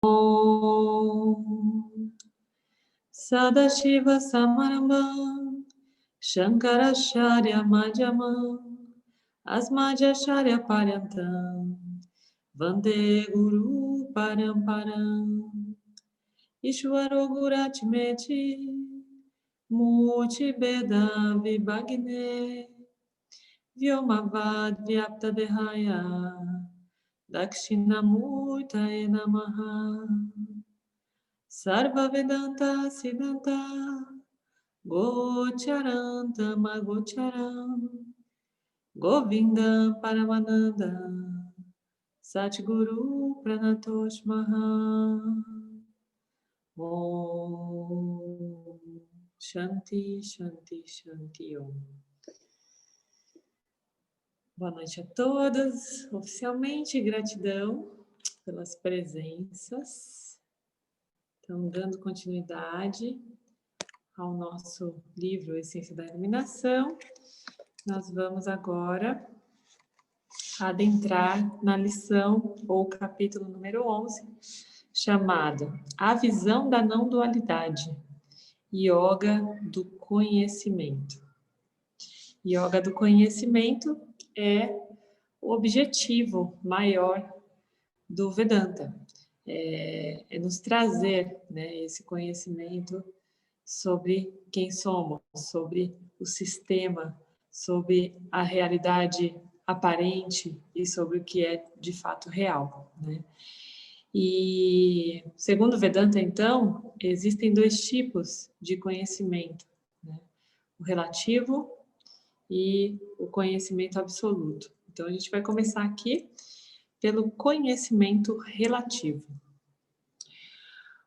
Om Sadashiva Samarambam Shankaracharya Madhyamam Asmadhyacharya Paryantam Vande Guru Paramparam Ishwaro Guratmeti Murti Beda Vibhagne Vyomavad Vyapta Dehaya Dakshinamurtaye Namaha Sarva Vedanta Siddhanta Gocharanta Magocharam Govindam Paramananda Satguru Pranatosh Maha Om Shanti, Shanti, Shanti Om. Boa noite a todos. Oficialmente, gratidão pelas presenças. Então, dando continuidade ao nosso livro Essência da Iluminação, nós vamos agora adentrar na lição ou capítulo número 11, chamado A Visão da Não Dualidade, Yoga do Conhecimento. Yoga do Conhecimento é o objetivo maior do Vedanta, é nos trazer, né, esse conhecimento sobre quem somos, sobre o sistema, sobre a realidade aparente e sobre o que é de fato real, né? E segundo o Vedanta, então, existem dois tipos de conhecimento, né? O relativo e o conhecimento absoluto. Então, a gente vai começar aqui pelo conhecimento relativo.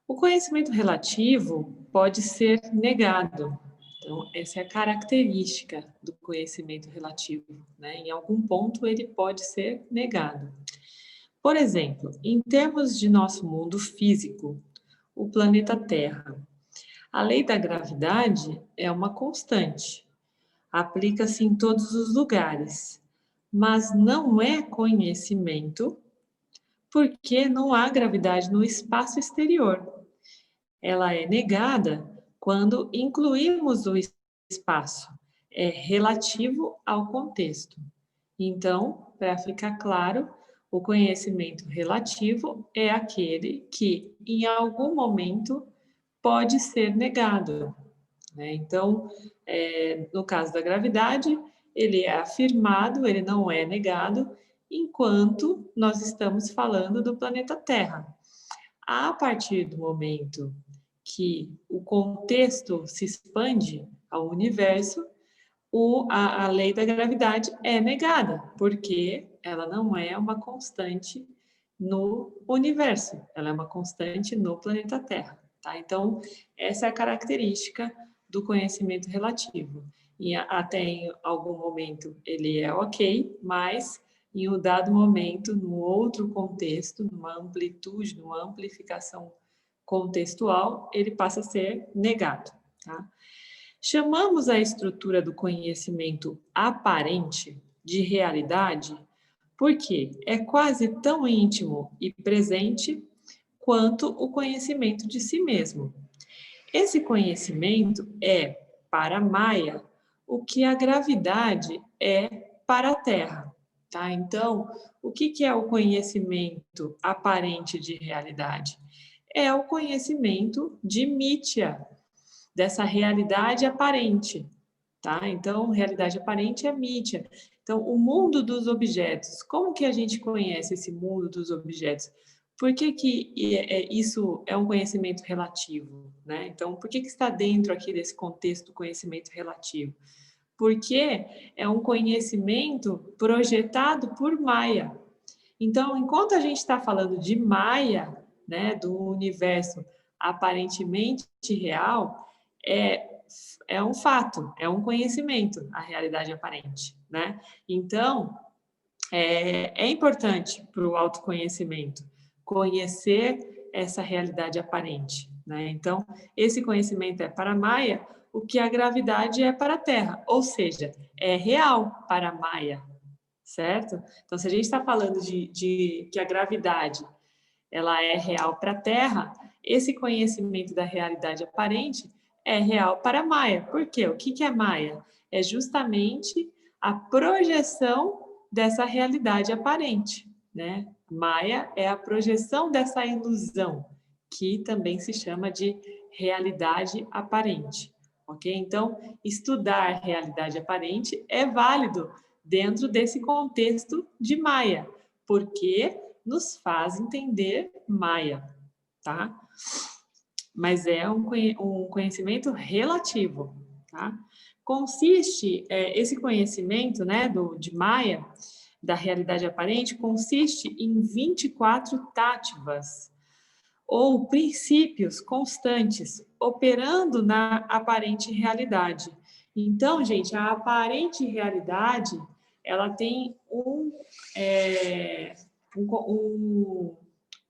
O conhecimento relativo pode ser negado. Então, essa é a característica do conhecimento relativo, né? Em algum ponto, ele pode ser negado. Por exemplo, em termos de nosso mundo físico, o planeta Terra, a lei da gravidade é uma constante. Aplica-se em todos os lugares, mas não é conhecimento porque não há gravidade no espaço exterior. Ela é negada quando incluímos o espaço, é relativo ao contexto. Então, para ficar claro, o conhecimento relativo é aquele que, em algum momento, pode ser negado, né? Então, no caso da gravidade, ele é afirmado, ele não é negado, enquanto nós estamos falando do planeta Terra. A partir do momento que o contexto se expande ao universo, a lei da gravidade é negada, porque ela não é uma constante no universo, ela é uma constante no planeta Terra, tá? Então, essa é a característica do conhecimento relativo. E até em algum momento ele é ok, mas em um dado momento, num outro contexto, numa amplitude, numa amplificação contextual, ele passa a ser negado, tá? Chamamos a estrutura do conhecimento aparente de realidade porque é quase tão íntimo e presente quanto o conhecimento de si mesmo. Esse conhecimento é, para Maya, o que a gravidade é para a Terra. Tá? Então, o que é o conhecimento aparente de realidade? É o conhecimento de Mithya, dessa realidade aparente, tá? Então, realidade aparente é Mithya. Então, o mundo dos objetos, como que a gente conhece esse mundo dos objetos? Por que isso é um conhecimento relativo, né? Então, por que está dentro aqui desse contexto do conhecimento relativo? Porque é um conhecimento projetado por Maya. Então, enquanto a gente está falando de Maya, né, do universo aparentemente real, é um fato, é um conhecimento, a realidade aparente, né? Então, é importante para o autoconhecimento conhecer essa realidade aparente, né? Então, esse conhecimento é para Maya o que a gravidade é para a Terra, ou seja, é real para Maya, certo? Então, se a gente está falando de que a gravidade ela é real para a Terra, esse conhecimento da realidade aparente é real para Maia. Por quê? O que é Maia? É justamente a projeção dessa realidade aparente, né? Maia é a projeção dessa ilusão, que também se chama de realidade aparente, ok? Então, estudar realidade aparente é válido dentro desse contexto de Maia, porque nos faz entender Maia, tá? Mas é um conhecimento relativo, tá? Consiste, esse conhecimento, né, de Maia, da realidade aparente, consiste em 24 tátivas, ou princípios constantes, operando na aparente realidade. Então, gente, a aparente realidade, ela tem um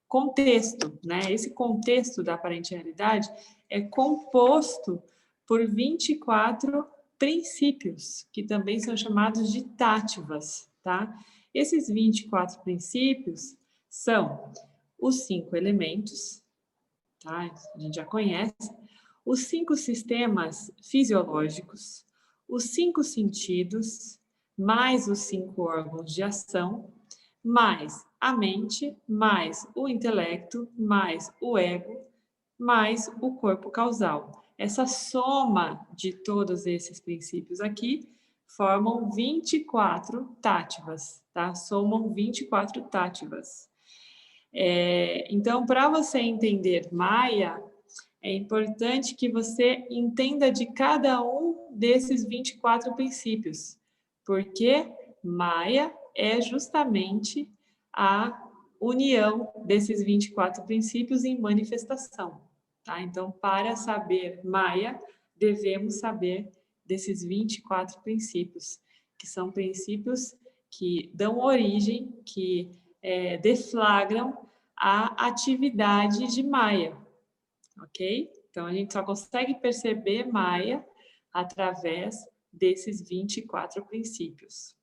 contexto, né? Esse contexto da aparente realidade é composto por 24 princípios, que também são chamados de tátivas, tá? Esses 24 princípios são os 5 elementos, tá? A gente já conhece, os 5 sistemas fisiológicos, os 5 sentidos, mais os 5 órgãos de ação, mais a mente, mais o intelecto, mais o ego, mais o corpo causal. Essa soma de todos esses princípios aqui formam 24 tátivas, tá? Somam 24 tátivas. Então, para você entender Maia, é importante que você entenda de cada um desses 24 princípios, porque Maia é justamente a união desses 24 princípios em manifestação, tá? Então, para saber Maia, devemos saber desses 24 princípios, que são princípios que dão origem, que deflagram a atividade de Maia, ok? Então, a gente só consegue perceber Maia através desses 24 princípios.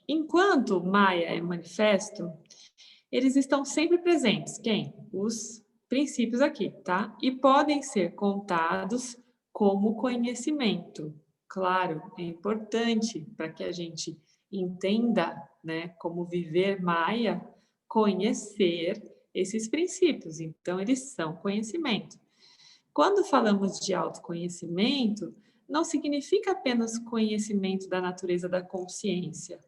Enquanto Maia é manifesto, eles estão sempre presentes. Quem? Os princípios aqui, tá? E podem ser contados como conhecimento. Claro, é importante para que a gente entenda, né, como viver Maia, conhecer esses princípios. Então, eles são conhecimento. Quando falamos de autoconhecimento, não significa apenas conhecimento da natureza da consciência,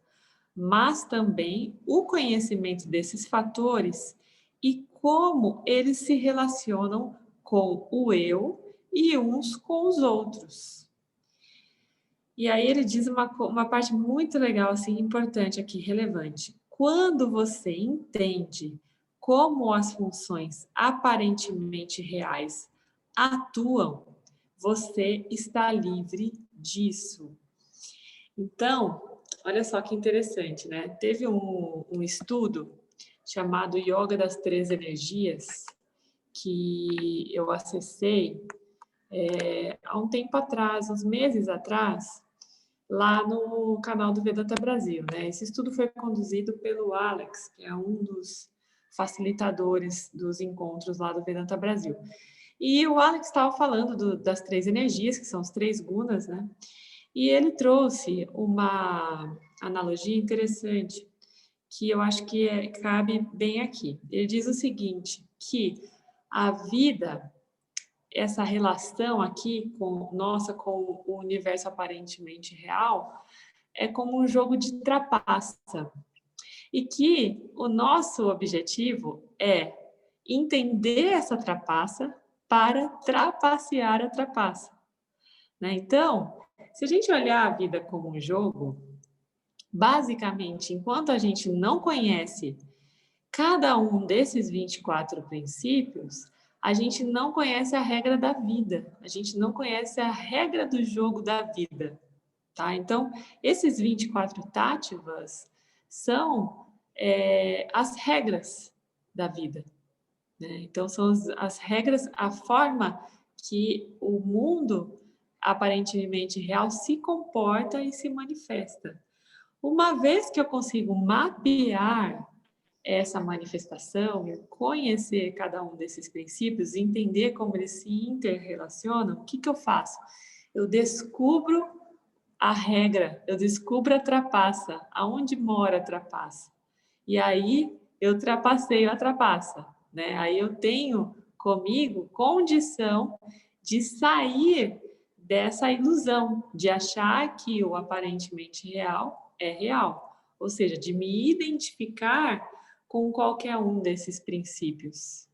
mas também o conhecimento desses fatores e como eles se relacionam com o eu e uns com os outros. E aí ele diz uma parte muito legal, assim, importante aqui, relevante. Quando você entende como as funções aparentemente reais atuam, você está livre disso. Então, olha só que interessante, né? Teve um estudo chamado Yoga das Três Energias, que eu acessei há um tempo atrás, uns meses atrás, lá no canal do Vedanta Brasil, né? Esse estudo foi conduzido pelo Alex, que é um dos facilitadores dos encontros lá do Vedanta Brasil. E o Alex estava falando das três energias, que são os três gunas, né? E ele trouxe uma analogia interessante, que eu acho que cabe bem aqui. Ele diz o seguinte, que a vida, essa relação aqui com o universo aparentemente real, é como um jogo de trapaça. E que o nosso objetivo é entender essa trapaça para trapacear a trapaça, né? Então, se a gente olhar a vida como um jogo, basicamente, enquanto a gente não conhece cada um desses 24 princípios, a gente não conhece a regra da vida, a gente não conhece a regra do jogo da vida, tá? Então, esses 24 tátivas são as regras da vida, né? Então, são as regras, a forma que o mundo aparentemente real se comporta e se manifesta. Uma vez que eu consigo mapear essa manifestação, conhecer cada um desses princípios, entender como eles se interrelacionam, o que eu faço? Eu descubro a regra, eu descubro a trapaça, aonde mora a trapaça. E aí eu trapaceio a trapaça, né? Aí eu tenho comigo condição de sair dessa ilusão, de achar que o aparentemente real é real, ou seja, de me identificar com qualquer um desses princípios,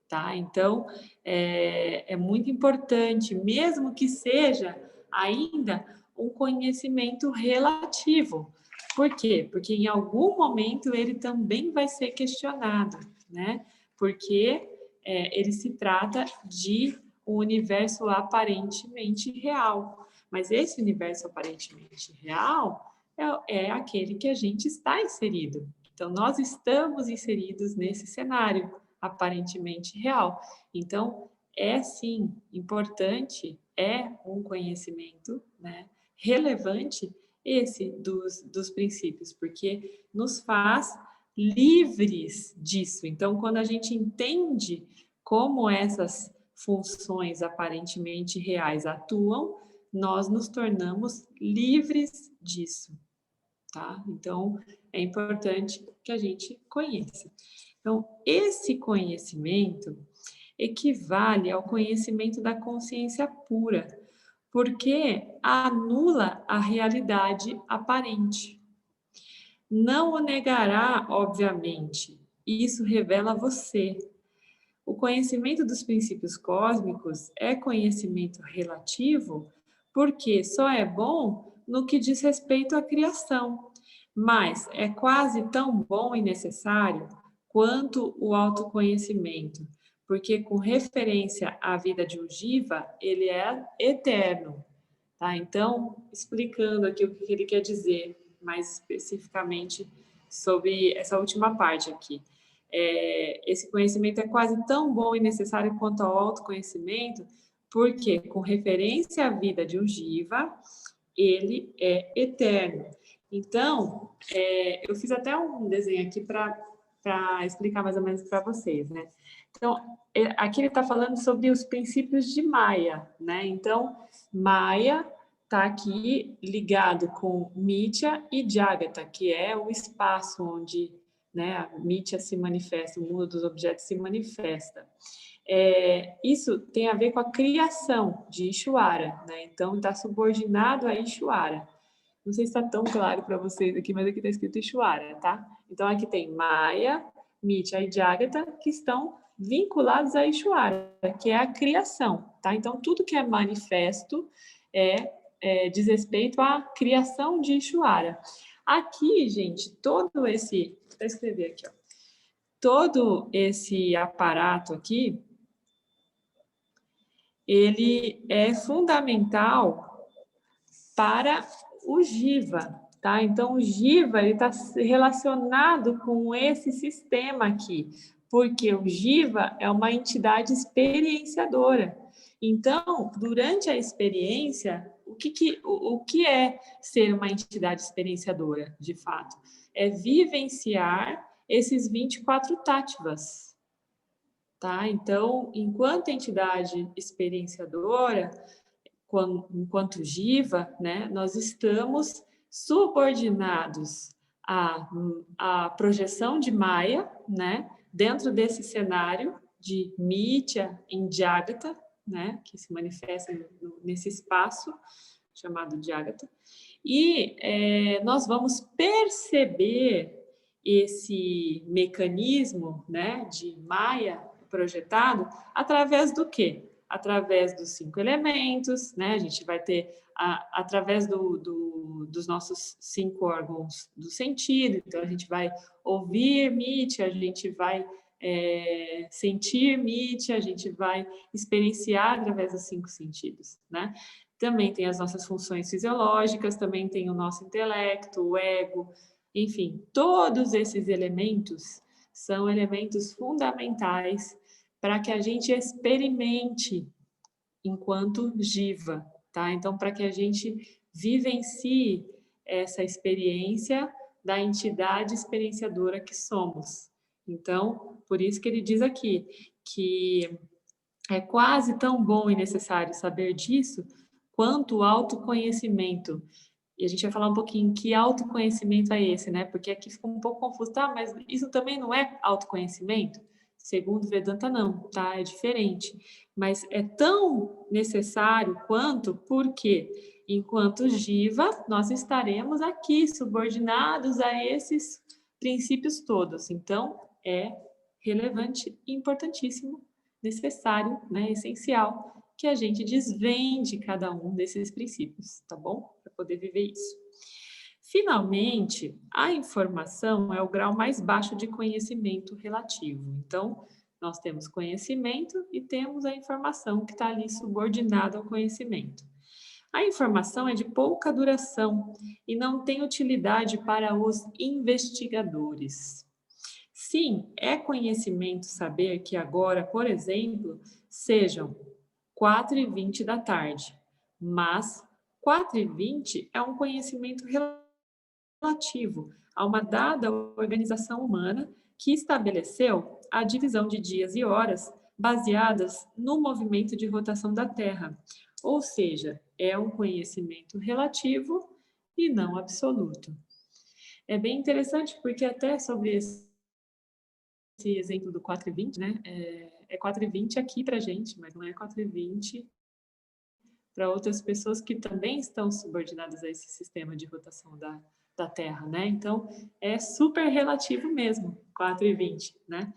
tá? Então, é muito importante, mesmo que seja ainda um conhecimento relativo. Por quê? Porque em algum momento ele também vai ser questionado, né? Porque ele se trata de um universo aparentemente real. Mas esse universo aparentemente real é aquele que a gente está inserido. Então, nós estamos inseridos nesse cenário aparentemente real. Então, é sim importante, é um conhecimento, né, relevante esse dos princípios, porque nos faz livres disso. Então, quando a gente entende como essas funções aparentemente reais atuam, nós nos tornamos livres disso, tá? Então, é importante que a gente conheça. Então, esse conhecimento equivale ao conhecimento da consciência pura, porque anula a realidade aparente. Não o negará, obviamente, e isso revela você. O conhecimento dos princípios cósmicos é conhecimento relativo, porque só é bom no que diz respeito à criação, mas é quase tão bom e necessário quanto o autoconhecimento, porque com referência à vida de um Jiva, ele é eterno, tá? Então, explicando aqui o que ele quer dizer mais especificamente sobre essa última parte aqui. Esse conhecimento é quase tão bom e necessário quanto ao autoconhecimento, porque com referência à vida de um Jiva, ele é eterno. Então, eu fiz até um desenho aqui para explicar mais ou menos para vocês, né? Então, aqui ele está falando sobre os princípios de Maya, né? Então, Maya está aqui ligado com Mitya e Jagata, que é o espaço onde, né, a Mitya se manifesta, o mundo dos objetos se manifesta. Isso tem a ver com a criação de Ishwara, né? Então, está subordinado a Ishwara. Não sei se está tão claro para vocês aqui, mas aqui está escrito Ishwara, tá? Então, aqui tem Maya, Mitya e Jagata, que estão vinculados a Ishwara, que é a criação, tá? Então, tudo que é manifesto diz respeito à criação de Ishwara. Aqui, gente, todo esse... Vou escrever aqui, ó. Todo esse aparato aqui, ele é fundamental para o Jiva, tá? Então, o Jiva está relacionado com esse sistema aqui, porque o Jiva é uma entidade experienciadora. Então, durante a experiência, o que é ser uma entidade experienciadora, de fato? É vivenciar esses 24 tattvas, tá? Então, enquanto entidade experienciadora, enquanto Jiva, né, nós estamos subordinados à projeção de Maya, né, dentro desse cenário de Mitya em Jagata, né, que se manifesta nesse espaço chamado Jagata, e nós vamos perceber esse mecanismo, né, de Maya projetado através do quê? Através dos 5 elementos, né? A gente vai ter através dos nossos 5 órgãos do sentido, então a gente vai ouvir Mitya, a gente vai sentir Mitya, a gente vai experienciar através dos 5 sentidos, né? Também tem as nossas funções fisiológicas, também tem o nosso intelecto, o ego, enfim, todos esses elementos são elementos fundamentais para que a gente experimente enquanto Jiva, tá? Então, para que a gente vivencie essa experiência da entidade experienciadora que somos. Então, por isso que ele diz aqui que é quase tão bom e necessário saber disso quanto o autoconhecimento. E a gente vai falar um pouquinho que autoconhecimento é esse, né? Porque aqui fica um pouco confuso, tá? Mas isso também não é autoconhecimento? Segundo Vedanta, não, tá? É diferente. Mas é tão necessário quanto, porque enquanto Jiva, nós estaremos aqui subordinados a esses princípios todos. Então, é relevante, importantíssimo, necessário, né? Essencial que a gente desvende cada um desses princípios, tá bom? Para poder viver isso. Finalmente, a informação é o grau mais baixo de conhecimento relativo. Então, nós temos conhecimento e temos a informação que está ali subordinada ao conhecimento. A informação é de pouca duração e não tem utilidade para os investigadores. Sim, é conhecimento saber que agora, por exemplo, sejam 4h20 da tarde, mas 4h20 é um conhecimento relativo a uma dada organização humana que estabeleceu a divisão de dias e horas baseadas no movimento de rotação da Terra, ou seja, é um conhecimento relativo e não absoluto. É bem interessante porque até sobre esse exemplo do 4h20, né? É 4h20 aqui para a gente, mas não é 4h20 para outras pessoas que também estão subordinadas a esse sistema de rotação da Terra, né? Então, é super relativo mesmo, 4h20, né?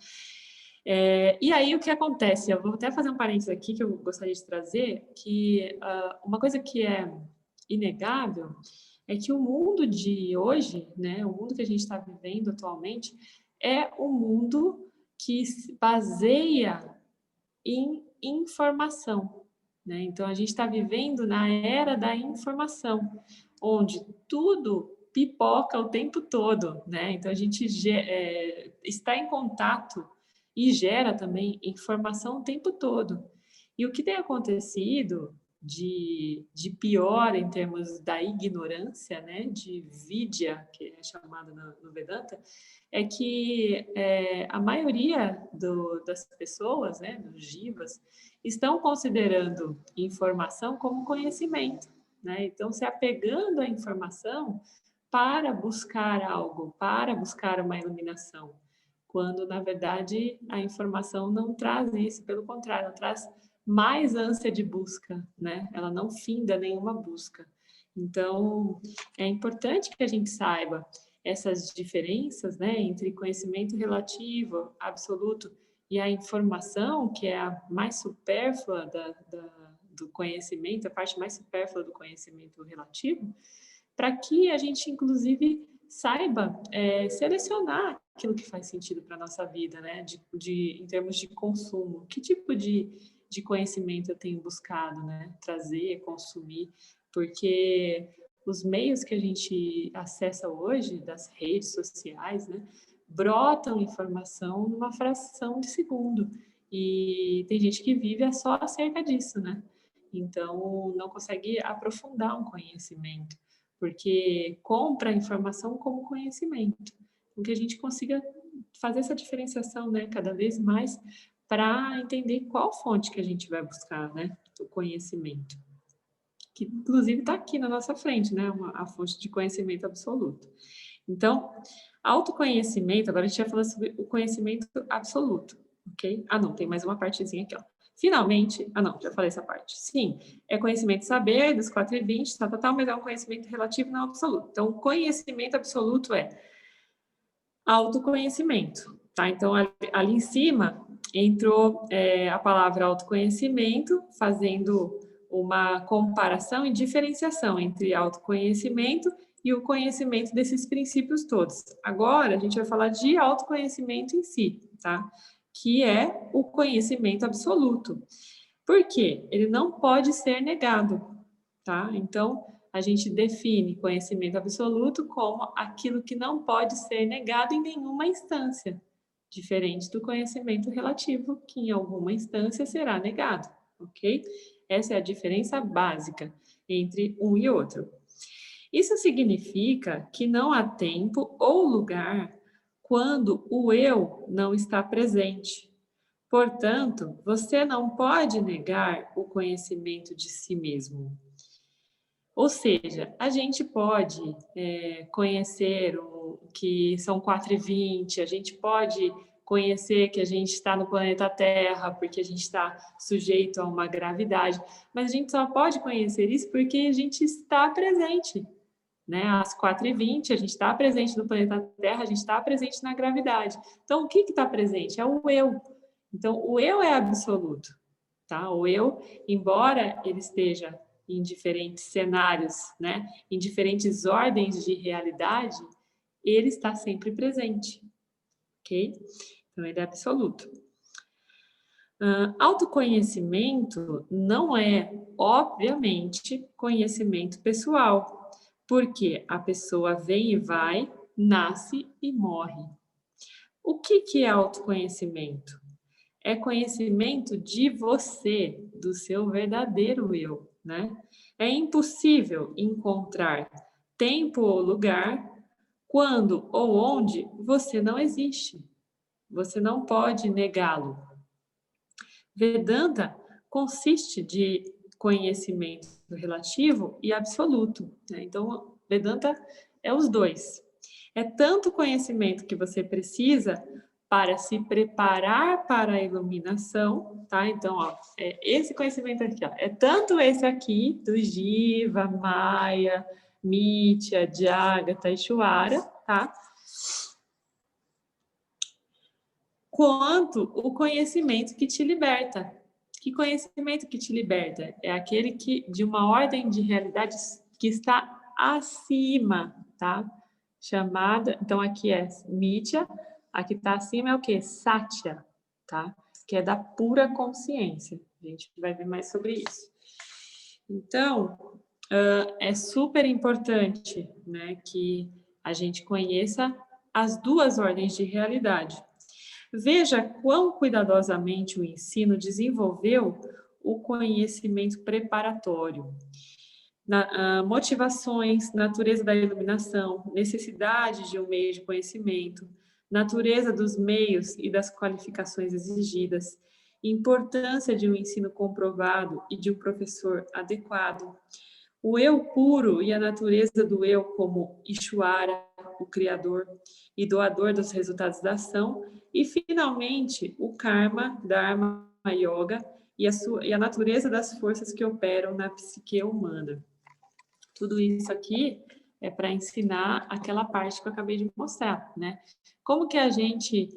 E aí, o que acontece? Eu vou até fazer um parênteses aqui que eu gostaria de trazer, que uma coisa que é inegável é que o mundo de hoje, né, o mundo que a gente está vivendo atualmente, é um mundo que se baseia em informação, né? Então, a gente está vivendo na era da informação, onde tudo pipoca o tempo todo, né? Então, a gente está em contato e gera também informação o tempo todo. E o que tem acontecido de pior em termos da ignorância, né, de vidya, que é chamado no Vedanta, é que a maioria das pessoas, né, dos jivas, estão considerando informação como conhecimento, né? Então, se apegando à informação para buscar algo, para buscar uma iluminação, quando, na verdade, a informação não traz isso, pelo contrário, ela traz mais ânsia de busca, né? Ela não finda nenhuma busca. Então, é importante que a gente saiba essas diferenças, né, entre conhecimento relativo, absoluto, e a informação, que é a mais supérflua do conhecimento, a parte mais supérflua do conhecimento relativo, para que a gente, inclusive, saiba selecionar aquilo que faz sentido para a nossa vida, né, em termos de consumo. Que tipo de conhecimento eu tenho buscado, né, trazer, consumir, porque os meios que a gente acessa hoje, das redes sociais, né, brotam informação numa fração de segundo. E tem gente que vive só acerca disso, né? Então, não consegue aprofundar um conhecimento, porque compra a informação como conhecimento. Então, que a gente consiga fazer essa diferenciação, né, cada vez mais, para entender qual fonte que a gente vai buscar, né, o conhecimento. Que, inclusive, está aqui na nossa frente, né, a fonte de conhecimento absoluto. Então, autoconhecimento, agora a gente vai falar sobre o conhecimento absoluto, ok? Ah, não, tem mais uma partezinha aqui, ó. Finalmente, não, já falei essa parte. Sim, é conhecimento saber dos 4h20, tal, mas é um conhecimento relativo não absoluto. Então, o conhecimento absoluto é autoconhecimento, tá? Então, ali em cima entrou a palavra autoconhecimento, fazendo uma comparação e diferenciação entre autoconhecimento e o conhecimento desses princípios todos. Agora, a gente vai falar de autoconhecimento em si, tá? Que é o conhecimento absoluto. Por quê? Ele não pode ser negado, tá? Então, a gente define conhecimento absoluto como aquilo que não pode ser negado em nenhuma instância, diferente do conhecimento relativo, que em alguma instância será negado, ok? Essa é a diferença básica entre um e outro. Isso significa que não há tempo ou lugar quando o eu não está presente. Portanto, você não pode negar o conhecimento de si mesmo. Ou seja, a gente pode conhecer que são 4h20, a gente pode conhecer que a gente está no planeta Terra, porque a gente está sujeito a uma gravidade, mas a gente só pode conhecer isso porque a gente está presente. Né? Às 4h20, a gente está presente no planeta Terra, a gente está presente na gravidade. Então, o que está presente? É o eu. Então, o eu é absoluto. Tá? O eu, embora ele esteja em diferentes cenários, né? Em diferentes ordens de realidade, ele está sempre presente. Ok? Então, ele é absoluto. Autoconhecimento não é, obviamente, conhecimento pessoal, porque a pessoa vem e vai, nasce e morre. O que é autoconhecimento? É conhecimento de você, do seu verdadeiro eu, né? É impossível encontrar tempo ou lugar quando ou onde você não existe. Você não pode negá-lo. Vedanta consiste de conhecimento relativo e absoluto, né? Então, Vedanta é os dois. É tanto conhecimento que você precisa para se preparar para a iluminação, tá? Então, ó, esse conhecimento aqui, ó, é tanto esse aqui do Jiva, Maya, Mitya, Jagata e Ishwara, tá? Quanto o conhecimento que te liberta. Que conhecimento que te liberta? É aquele que de uma ordem de realidades que está acima, tá? Chamada, então aqui é Mitya, aqui está acima é o que? Satya, tá? Que é da pura consciência. A gente vai ver mais sobre isso. Então, é super importante, né, que a gente conheça as duas ordens de realidade. Veja quão cuidadosamente o ensino desenvolveu o conhecimento preparatório. Motivações, natureza da iluminação, necessidade de um meio de conhecimento, natureza dos meios e das qualificações exigidas, importância de um ensino comprovado e de um professor adequado, o eu puro e a natureza do eu como Ishwara, o criador e doador dos resultados da ação, e finalmente o karma, dharma, yoga e a natureza das forças que operam na psique humana. Tudo isso aqui é para ensinar aquela parte que eu acabei de mostrar, né? Como que a gente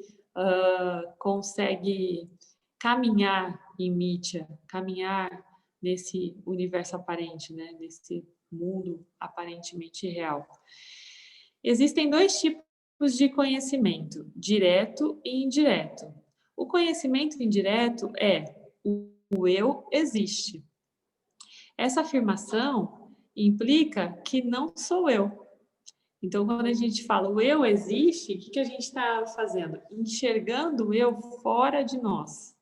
consegue caminhar em Mitya, caminhar nesse universo aparente, né? Nesse mundo aparentemente real. Existem dois tipos de conhecimento, direto e indireto. O conhecimento indireto é o eu existe. Essa afirmação implica que não sou eu. Então, quando a gente fala o eu existe, o que a gente está fazendo? Enxergando o eu fora de nós.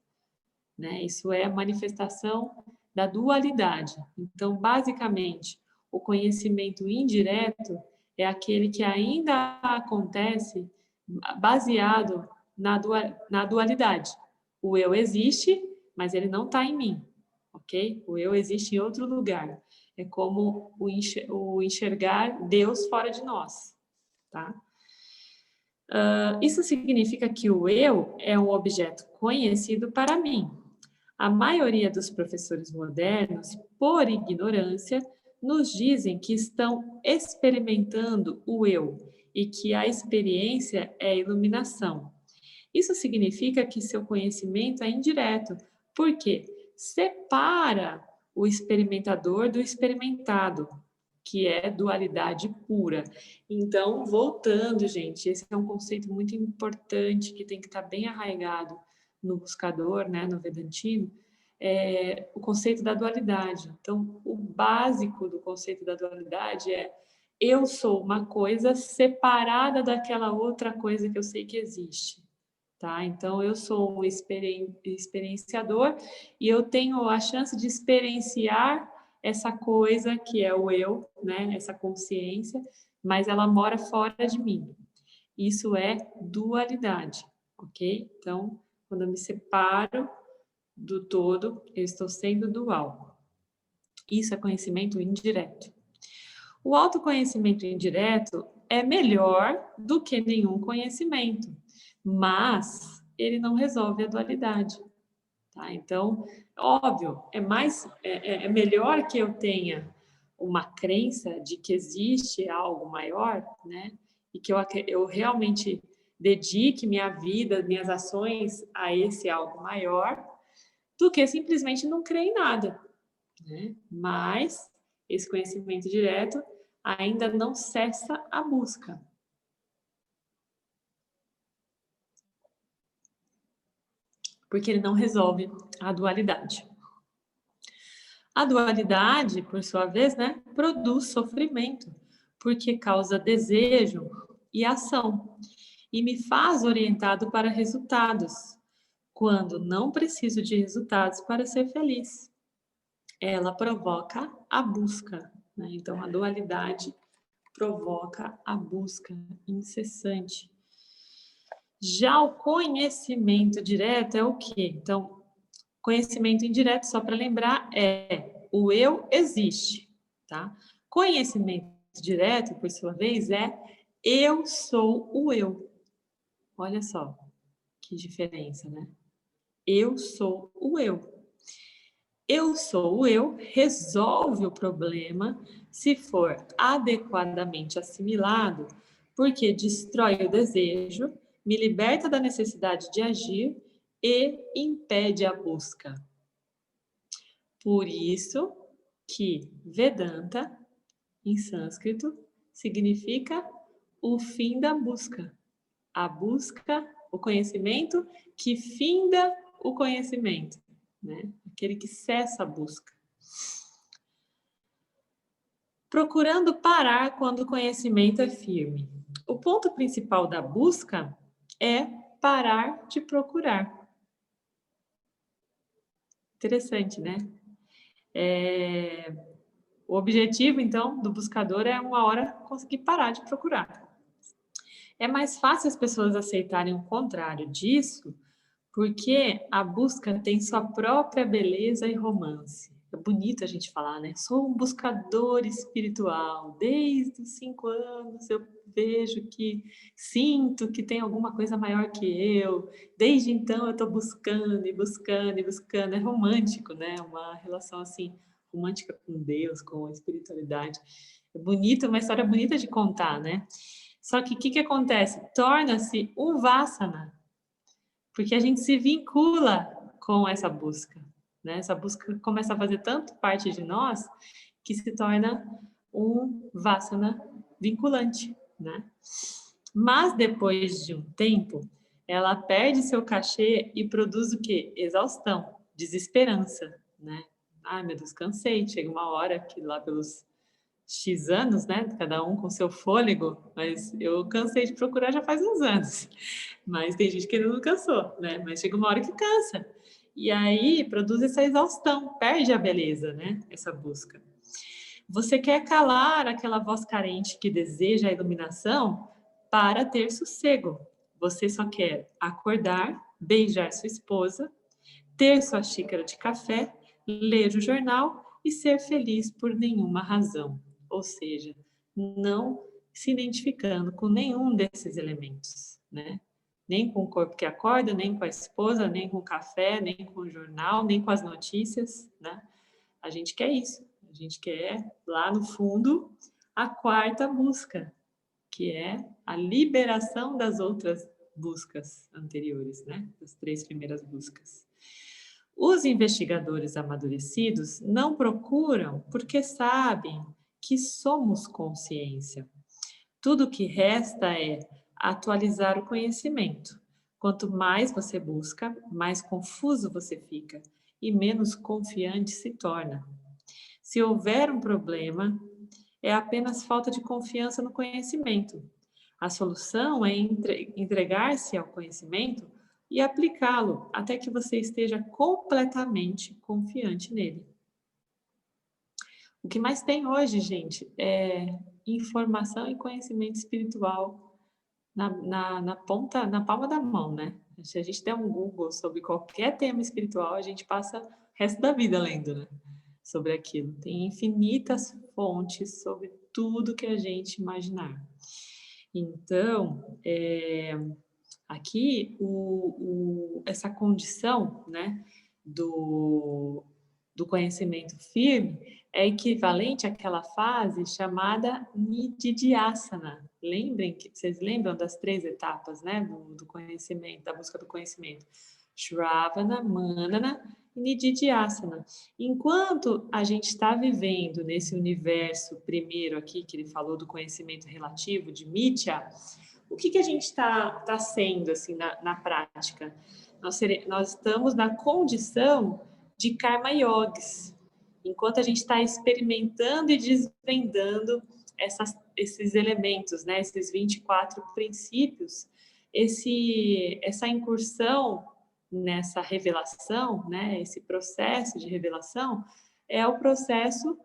Né? Isso é a manifestação da dualidade. Então, basicamente, o conhecimento indireto é aquele que ainda acontece baseado na dualidade. O eu existe, mas ele não está em mim, ok? O eu existe em outro lugar. É como o enxergar Deus fora de nós, tá? Isso significa que o eu é um objeto conhecido para mim. A maioria dos professores modernos, por ignorância, nos dizem que estão experimentando o eu e que a experiência é iluminação. Isso significa que seu conhecimento é indireto, porque separa o experimentador do experimentado, que é dualidade pura. Então, voltando, gente, esse é um conceito muito importante que tem que estar bem arraigado no buscador, né, no Vedantino, o conceito da dualidade. Então, o básico do conceito da dualidade é eu sou uma coisa separada daquela outra coisa que eu sei que existe. Tá? Então, eu sou um experienciador e eu tenho a chance de experienciar essa coisa que é o eu, né? Essa consciência, mas ela mora fora de mim. Isso é dualidade, ok? Então, quando eu me separo do todo, eu estou sendo dual. Isso é conhecimento indireto. O autoconhecimento indireto é melhor do que nenhum conhecimento, mas ele não resolve a dualidade. Tá? Então, óbvio, é melhor que eu tenha uma crença de que existe algo maior, né? E que eu realmente dedique minha vida, minhas ações a esse algo maior, do que simplesmente não crer em nada, né? Mas esse conhecimento direto ainda não cessa a busca. Porque ele não resolve a dualidade. A dualidade, por sua vez, né, produz sofrimento, porque causa desejo e ação, e me faz orientado para resultados, quando não preciso de resultados para ser feliz. Ela provoca a busca, né? Então, a dualidade provoca a busca incessante. Já o conhecimento direto é o quê? Então, conhecimento indireto, só para lembrar, é o eu existe, tá? Conhecimento direto, por sua vez, é eu sou o eu. Olha só que diferença, né? Eu sou o eu. Eu sou o eu resolve o problema se for adequadamente assimilado, porque destrói o desejo, me liberta da necessidade de agir e impede a busca. Por isso que Vedanta, em sânscrito, significa o fim da busca. A busca, o conhecimento que finda o conhecimento, né? Aquele que cessa a busca. Procurando parar quando o conhecimento é firme. O ponto principal da busca é parar de procurar. Interessante, né? O objetivo, então, do buscador é uma hora conseguir parar de procurar. É mais fácil as pessoas aceitarem o contrário disso, porque a busca tem sua própria beleza e romance. É bonito a gente falar, né? Sou um buscador espiritual. Desde os 5 anos eu vejo que sinto que tem alguma coisa maior que eu. Desde então eu estou buscando e buscando e buscando. É romântico, né? Uma relação assim romântica com Deus, com a espiritualidade. É bonito, uma história bonita de contar, né? Só que o que acontece? Torna-se um vassana, porque a gente se vincula com essa busca, né? Essa busca começa a fazer tanto parte de nós que se torna um vassana vinculante, né? Mas depois de um tempo, ela perde seu cachê e produz o quê? Exaustão, desesperança, né? Ai, meu Deus, cansei. Chega uma hora que lá pelos X anos, né? Cada um com seu fôlego, mas eu cansei de procurar já faz uns anos. Mas tem gente que ainda não cansou, né? Mas chega uma hora que cansa. E aí produz essa exaustão, perde a beleza, né? Essa busca. Você quer calar aquela voz carente que deseja a iluminação para ter sossego. Você só quer acordar, beijar sua esposa, ter sua xícara de café, ler o jornal e ser feliz por nenhuma razão. Ou seja, não se identificando com nenhum desses elementos, né? Nem com o corpo que acorda, nem com a esposa, nem com o café, nem com o jornal, nem com as notícias, né? A gente quer isso. A gente quer, lá no fundo, a quarta busca, que é a liberação das outras buscas anteriores, né? Das 3 primeiras buscas. Os investigadores amadurecidos não procuram porque sabem que somos consciência. Tudo o que resta é atualizar o conhecimento. Quanto mais você busca, mais confuso você fica e menos confiante se torna. Se houver um problema, é apenas falta de confiança no conhecimento. A solução é entregar-se ao conhecimento e aplicá-lo até que você esteja completamente confiante nele. O que mais tem hoje, gente, é informação e conhecimento espiritual na ponta, na palma da mão, né? Se a gente der um Google sobre qualquer tema espiritual, a gente passa o resto da vida lendo, né? Sobre aquilo. Tem infinitas fontes sobre tudo que a gente imaginar. Então, aqui, essa condição, né, do conhecimento firme é equivalente àquela fase chamada Nididhyasana. Vocês lembram das 3 etapas, né, do conhecimento, da busca do conhecimento? Shravana, Manana e Nididhyasana. Enquanto a gente está vivendo nesse universo primeiro aqui, que ele falou do conhecimento relativo, de Mithya, o que a gente está sendo assim na prática? Nós estamos na condição de karma yogis, enquanto a gente está experimentando e desvendando esses elementos, né? Esses 24 princípios, essa incursão nessa revelação, né? Esse processo de revelação é o processo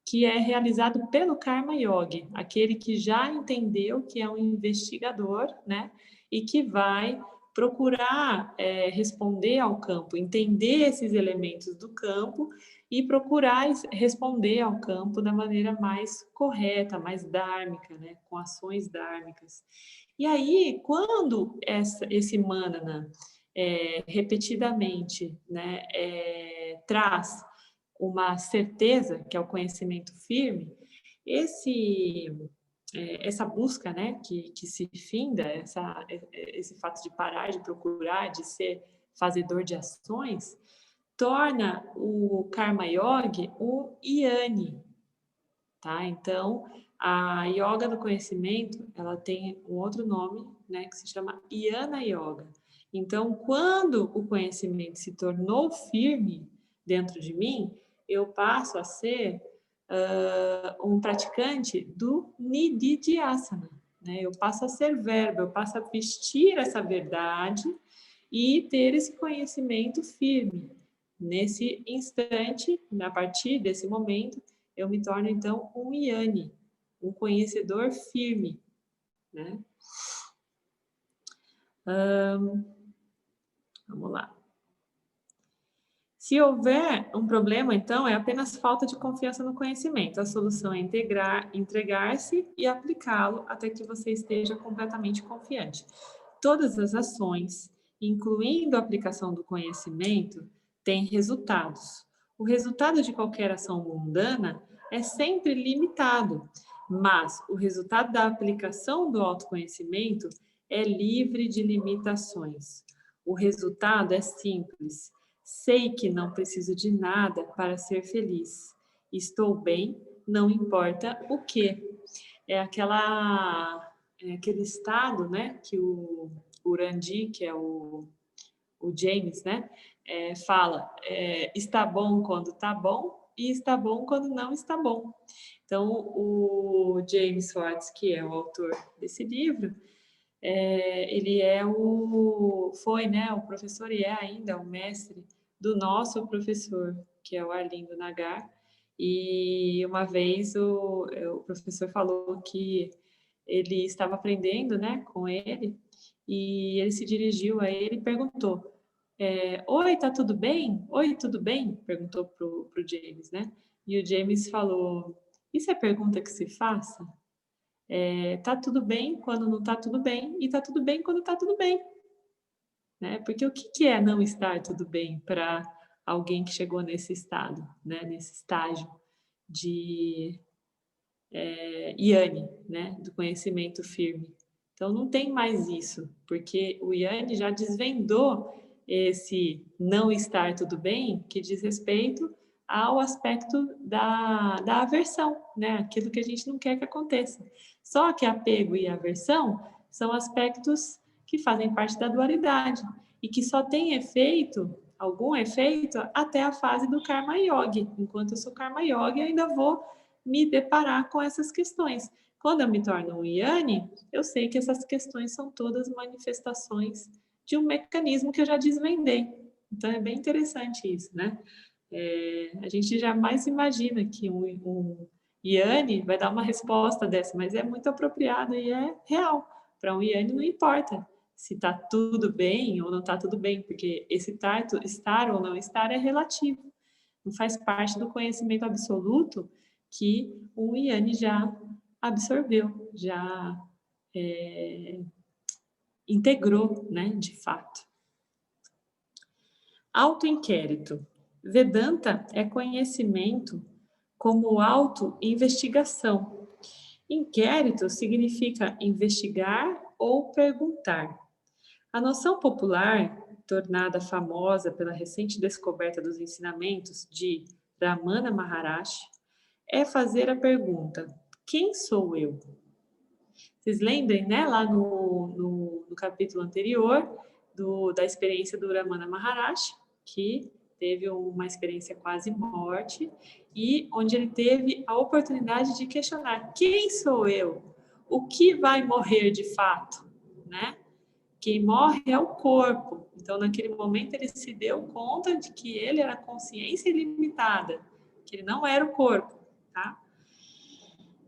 que é realizado pelo Karma Yogi, aquele que já entendeu que é um investigador, né? E que vai procurar responder ao campo, entender esses elementos do campo e procurar responder ao campo da maneira mais correta, mais dármica, né? Com ações dármicas. E aí, quando esse manana repetidamente, né, traz uma certeza, que é o conhecimento firme, essa busca, né, que se finda, esse fato de parar de procurar, de ser fazedor de ações, torna o Karma Yogi um Yani, tá? Então, a Yoga do conhecimento, ela tem um outro nome, né, que se chama Jnana Yoga. Então, quando o conhecimento se tornou firme dentro de mim, eu passo a ser um praticante do Nididhyasana, né? Eu passo a ser verbo, eu passo a vestir essa verdade e ter esse conhecimento firme. Nesse instante, a partir desse momento, eu me torno então um Jnani, um conhecedor firme, né? Vamos lá. Se houver um problema, então, é apenas falta de confiança no conhecimento. A solução é entregar-se e aplicá-lo até que você esteja completamente confiante. Todas as ações, incluindo a aplicação do conhecimento, têm resultados. O resultado de qualquer ação mundana é sempre limitado, mas o resultado da aplicação do autoconhecimento é livre de limitações. O resultado é simples. Sei que não preciso de nada para ser feliz. Estou bem, não importa o que. É aquele estado, né, que o Randi, que é o James, né, fala, está bom quando está bom e está bom quando não está bom. Então, o James Schwartz, que é o autor desse livro, ele foi, né, o professor e é ainda o mestre do nosso professor, que é o Arlindo Nagar. E uma vez o professor falou que ele estava aprendendo, né, com ele, e ele se dirigiu a ele e perguntou: Oi, tá tudo bem? Oi, tudo bem? Perguntou pro James, né? E o James falou: Isso é pergunta que se faça? Tá tudo bem quando não tá tudo bem, e tá tudo bem quando tá tudo bem. Né? Porque o que é não estar tudo bem para alguém que chegou nesse estado, né? Nesse estágio de Yanni, né? Do conhecimento firme. Então não tem mais isso, porque o Yanni já desvendou esse não estar tudo bem, que diz respeito ao aspecto da aversão, né? Aquilo que a gente não quer que aconteça. Só que apego e aversão são aspectos que fazem parte da dualidade e que só tem efeito, algum efeito, até a fase do Karma Yogi. Enquanto eu sou Karma Yogi, eu ainda vou me deparar com essas questões. Quando eu me torno um Yanni, eu sei que essas questões são todas manifestações de um mecanismo que eu já desvendei. Então é bem interessante isso, né? A gente jamais imagina que um Yanni vai dar uma resposta dessa, mas é muito apropriado e é real. Para um Yanni não importa se está tudo bem ou não está tudo bem, porque esse estar ou não estar é relativo. Não faz parte do conhecimento absoluto que o Yanni já absorveu, já integrou, né, de fato. Autoinquérito. Vedanta é conhecimento como auto-investigação. Inquérito significa investigar ou perguntar. A noção popular, tornada famosa pela recente descoberta dos ensinamentos de Ramana Maharshi, é fazer a pergunta: quem sou eu? Vocês lembrem, né, lá no capítulo anterior, da experiência do Ramana Maharshi, que teve uma experiência quase morte, e onde ele teve a oportunidade de questionar: quem sou eu? O que vai morrer de fato? Né? Quem morre é o corpo. Então, naquele momento, ele se deu conta de que ele era consciência ilimitada, que ele não era o corpo, tá?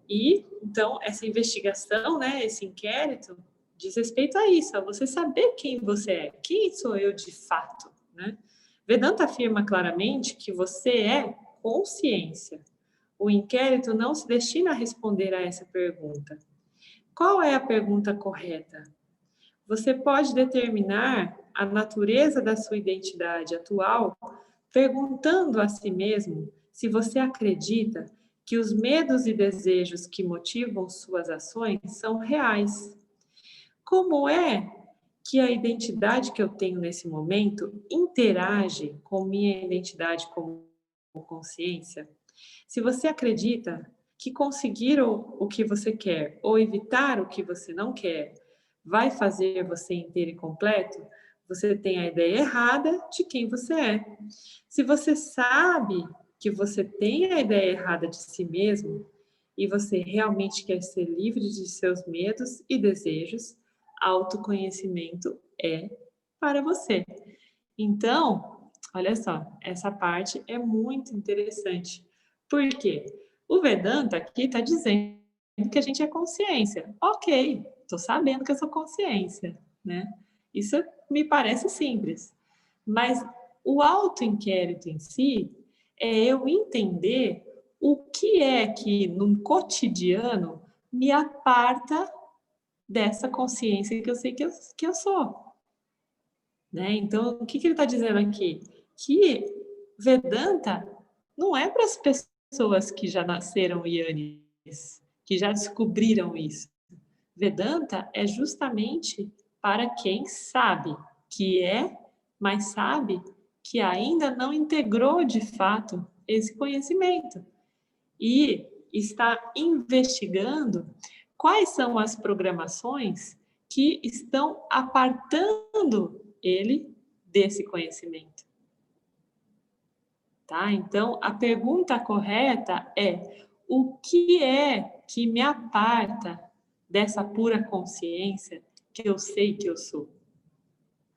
E, então, essa investigação, né, esse inquérito, diz respeito a isso, a você saber quem você é, quem sou eu de fato, né? Vedanta afirma claramente que você é consciência. O inquérito não se destina a responder a essa pergunta. Qual é a pergunta correta? Você pode determinar a natureza da sua identidade atual perguntando a si mesmo se você acredita que os medos e desejos que motivam suas ações são reais. Como é que a identidade que eu tenho nesse momento interage com minha identidade como consciência? Se você acredita que conseguir o que você quer ou evitar o que você não quer vai fazer você inteiro e completo, você tem a ideia errada de quem você é. Se você sabe que você tem a ideia errada de si mesmo e você realmente quer ser livre de seus medos e desejos, autoconhecimento é para você. Então, olha só, essa parte é muito interessante. Por quê? O Vedanta aqui está dizendo que a gente é consciência. Ok, estou sabendo que eu sou consciência, né? Isso me parece simples. Mas o autoinquérito em si é eu entender o que é que, no cotidiano, me aparta dessa consciência que eu sei que eu sou. Né? Então, o que ele está dizendo aqui? Que Vedanta não é para as pessoas que já nasceram Yanis, que já descobriram isso. Vedanta é justamente para quem sabe que é, mas sabe que ainda não integrou de fato esse conhecimento e está investigando quais são as programações que estão apartando ele desse conhecimento. Tá? Então, a pergunta correta é: o que é que me aparta dessa pura consciência que eu sei que eu sou?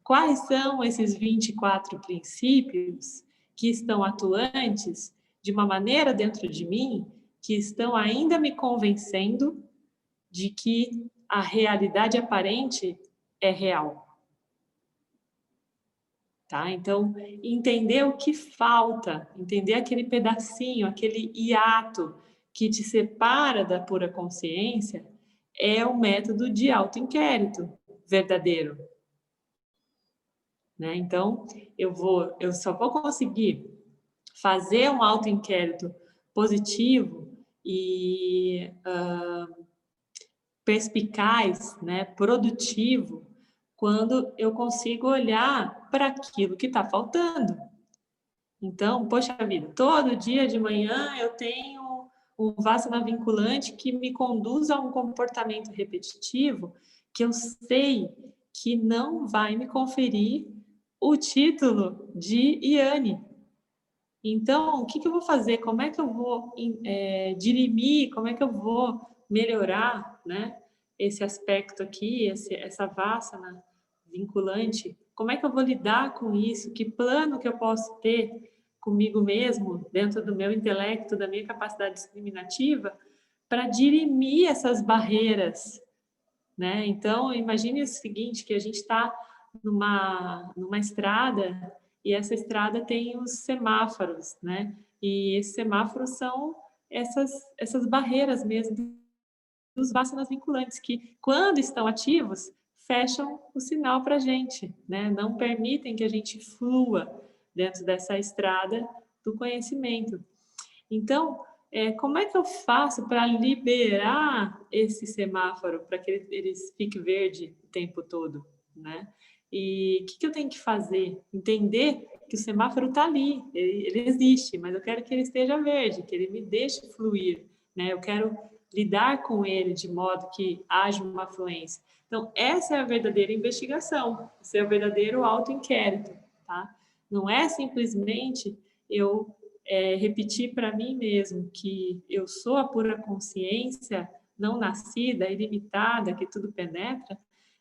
Quais são esses 24 princípios que estão atuantes de uma maneira dentro de mim que estão ainda me convencendo de que a realidade aparente é real? Tá? Então, entender o que falta, entender aquele pedacinho, aquele hiato que te separa da pura consciência, é o método de autoinquérito verdadeiro. Né? Então, eu só vou conseguir fazer um autoinquérito positivo e perspicaz, né, produtivo, quando eu consigo olhar para aquilo que está faltando. Então, poxa vida, todo dia de manhã eu tenho um Vassana vinculante que me conduz a um comportamento repetitivo que eu sei que não vai me conferir o título de Iane. Então, o que eu vou fazer? Como é que eu vou dirimir? Como é que eu vou melhorar, né, esse aspecto aqui, essa Vassana vinculante? Como é que eu vou lidar com isso? Que plano que eu posso ter comigo mesmo, dentro do meu intelecto, da minha capacidade discriminativa, para dirimir essas barreiras, né? Então, imagine o seguinte, que a gente está numa estrada e essa estrada tem os semáforos, né? E esses semáforos são essas barreiras mesmo dos vasanas vinculantes, que quando estão ativos, fecham o sinal para a gente, né? Não permitem que a gente flua dentro dessa estrada do conhecimento. Então, como é que eu faço para liberar esse semáforo, para que ele fique verde o tempo todo, né? E o que eu tenho que fazer? Entender que o semáforo está ali, ele existe, mas eu quero que ele esteja verde, que ele me deixe fluir, né? Eu quero lidar com ele de modo que haja uma fluência. Então, essa é a verdadeira investigação, esse é o verdadeiro autoinquérito, tá? Não é simplesmente eu repetir para mim mesmo que eu sou a pura consciência, não nascida, ilimitada, que tudo penetra,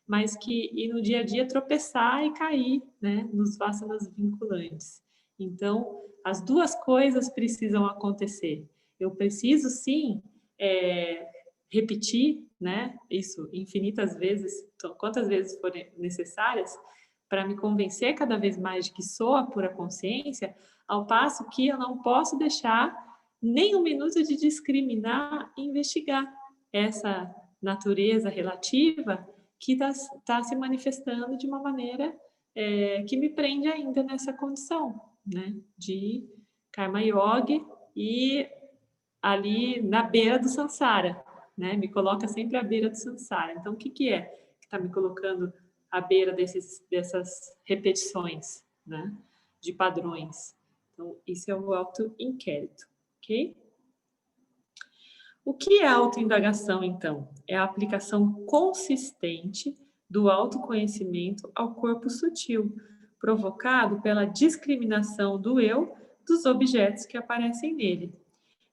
mas que e no dia a dia tropeçar e cair, né, nos vasanas vinculantes. Então, as duas coisas precisam acontecer. Eu preciso, sim, repetir, né, isso infinitas vezes, quantas vezes forem necessárias, para me convencer cada vez mais de que sou a pura consciência, ao passo que eu não posso deixar nem um minuto de discriminar e investigar essa natureza relativa que está se manifestando de uma maneira que me prende ainda nessa condição, né, de karma yogi e ali na beira do samsara, né, me coloca sempre à beira do samsara. Então, o que é que está me colocando à beira dessas repetições, né, de padrões? Então, isso é o autoinquérito, ok? O que é autoindagação, então? É a aplicação consistente do autoconhecimento ao corpo sutil, provocado pela discriminação do eu dos objetos que aparecem nele.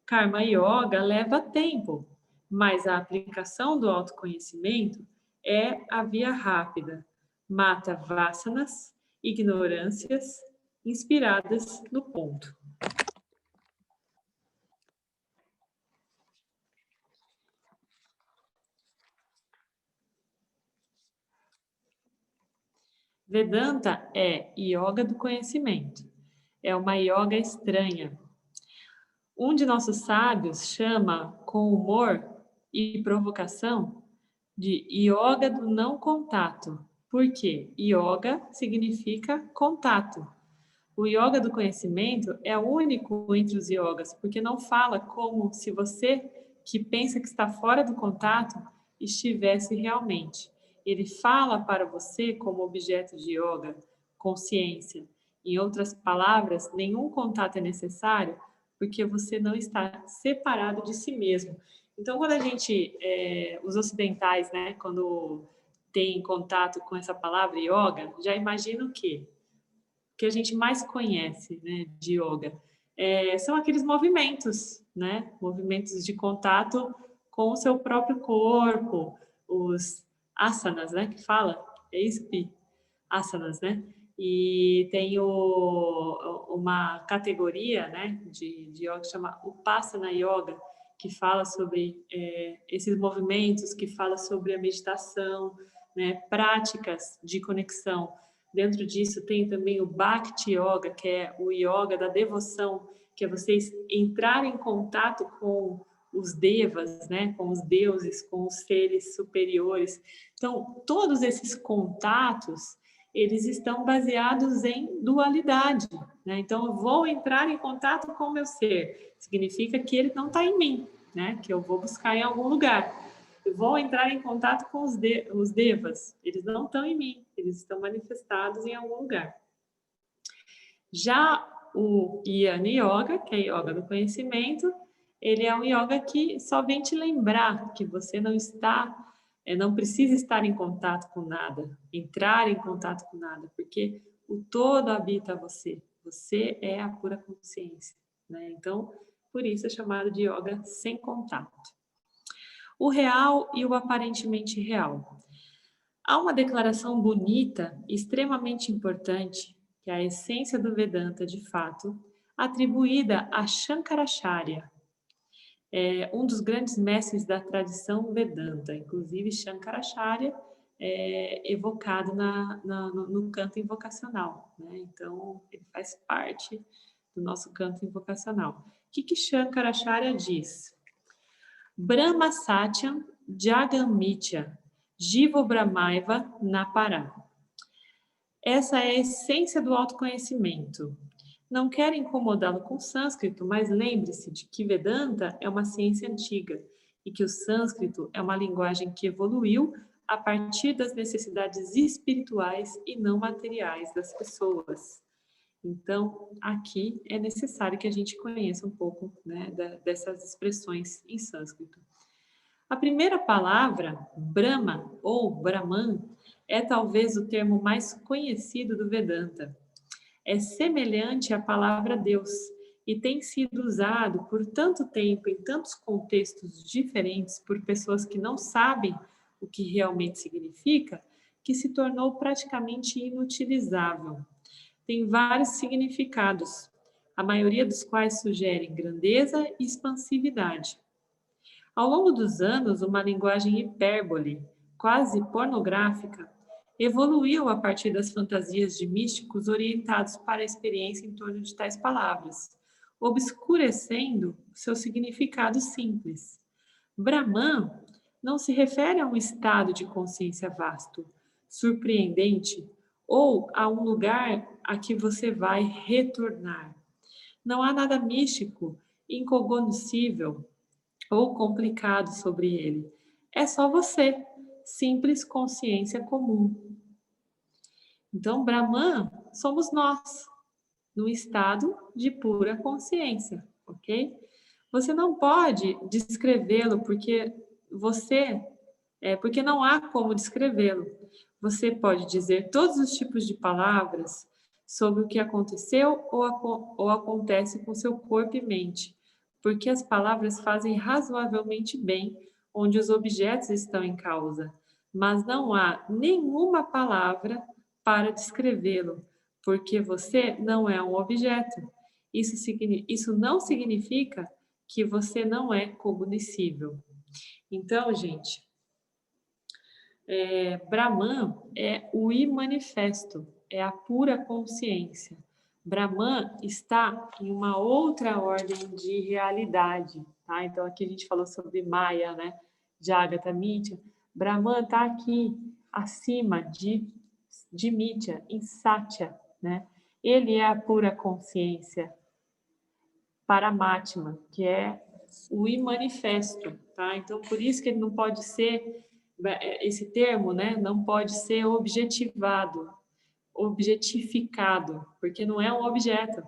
Karma Yoga leva tempo, mas a aplicação do autoconhecimento é a via rápida. Mata vasanas, ignorâncias, inspiradas no ponto. Vedanta é yoga do conhecimento. É uma yoga estranha. Um de nossos sábios chama, com humor e provocação, de yoga do não contato. Por quê? Yoga significa contato. O yoga do conhecimento é o único entre os yogas, porque não fala como se você, que pensa que está fora do contato, estivesse realmente. Ele fala para você como objeto de yoga, consciência. Em outras palavras, nenhum contato é necessário, porque você não está separado de si mesmo. Então, quando a gente, os ocidentais, né, quando tem contato com essa palavra yoga, já imagina o quê? Que a gente mais conhece, né, de yoga, são aqueles movimentos, né, movimentos de contato com o seu próprio corpo, os asanas, né, que fala, é isso, Pi? Asanas, né? E tem uma categoria, né, de yoga que chama Upasana Yoga, que fala sobre esses movimentos, que fala sobre a meditação, né, práticas de conexão. Dentro disso tem também o Bhakti Yoga, que é o yoga da devoção, que é vocês entrarem em contato com os devas, né, com os deuses, com os seres superiores. Então, todos esses contatos, eles estão baseados em dualidade, né? Então, eu vou entrar em contato com o meu ser, significa que ele não está em mim, né? Que eu vou buscar em algum lugar. Eu vou entrar em contato com os devas, eles não estão em mim, eles estão manifestados em algum lugar. Já o Jnana Yoga, que é yoga do conhecimento, ele é um yoga que só vem te lembrar que você não está, não precisa estar em contato com nada, entrar em contato com nada, porque o todo habita você. Você é a pura consciência, né? Então, por isso é chamado de yoga sem contato. O real e o aparentemente real. Há uma declaração bonita, extremamente importante, que é a essência do Vedanta de fato, atribuída a Shankaracharya, um dos grandes mestres da tradição Vedanta. Inclusive, Shankaracharya é evocado no canto invocacional, né? Então, ele faz parte do nosso canto invocacional. O que Shankaracharya diz? Brahma Satyam Jagamitya Jivo Brahmaiva Napara. Essa é a essência do autoconhecimento. Não quero incomodá-lo com o sânscrito, mas lembre-se de que Vedanta é uma ciência antiga e que o sânscrito é uma linguagem que evoluiu a partir das necessidades espirituais e não materiais das pessoas. Então, aqui é necessário que a gente conheça um pouco, né, dessas expressões em sânscrito. A primeira palavra, Brahma ou Brahman, é talvez o termo mais conhecido do Vedanta. É semelhante à palavra Deus e tem sido usado por tanto tempo em tantos contextos diferentes por pessoas que não sabem o que realmente significa, que se tornou praticamente inutilizável. Tem vários significados, a maioria dos quais sugerem grandeza e expansividade. Ao longo dos anos, uma linguagem hipérbole, quase pornográfica, evoluiu a partir das fantasias de místicos orientados para a experiência em torno de tais palavras, obscurecendo seu significado simples. Brahman não se refere a um estado de consciência vasto, surpreendente, ou a um lugar a que você vai retornar. Não há nada místico, incognoscível ou complicado sobre ele. É só você, simples consciência comum. Então, Brahman somos nós, no estado de pura consciência, ok? Você não pode descrevê-lo porque não há como descrevê-lo. Você pode dizer todos os tipos de palavras sobre o que aconteceu ou acontece com seu corpo e mente, porque as palavras fazem razoavelmente bem onde os objetos estão em causa, mas não há nenhuma palavra para descrevê-lo, porque você não é um objeto. Isso não significa que você não é cognoscível. Então, gente, Brahman é o imanifesto, é a pura consciência. Brahman está em uma outra ordem de realidade, tá? Então, aqui a gente falou sobre Maya, né? Jagata, Mithya. Brahman está aqui, acima de Mithya, em Satya, né? Ele é a pura consciência, Paramatma, que é o imanifesto, tá? Então, por isso que ele não pode ser, esse termo, né, não pode ser objetivado, objetificado, porque não é um objeto,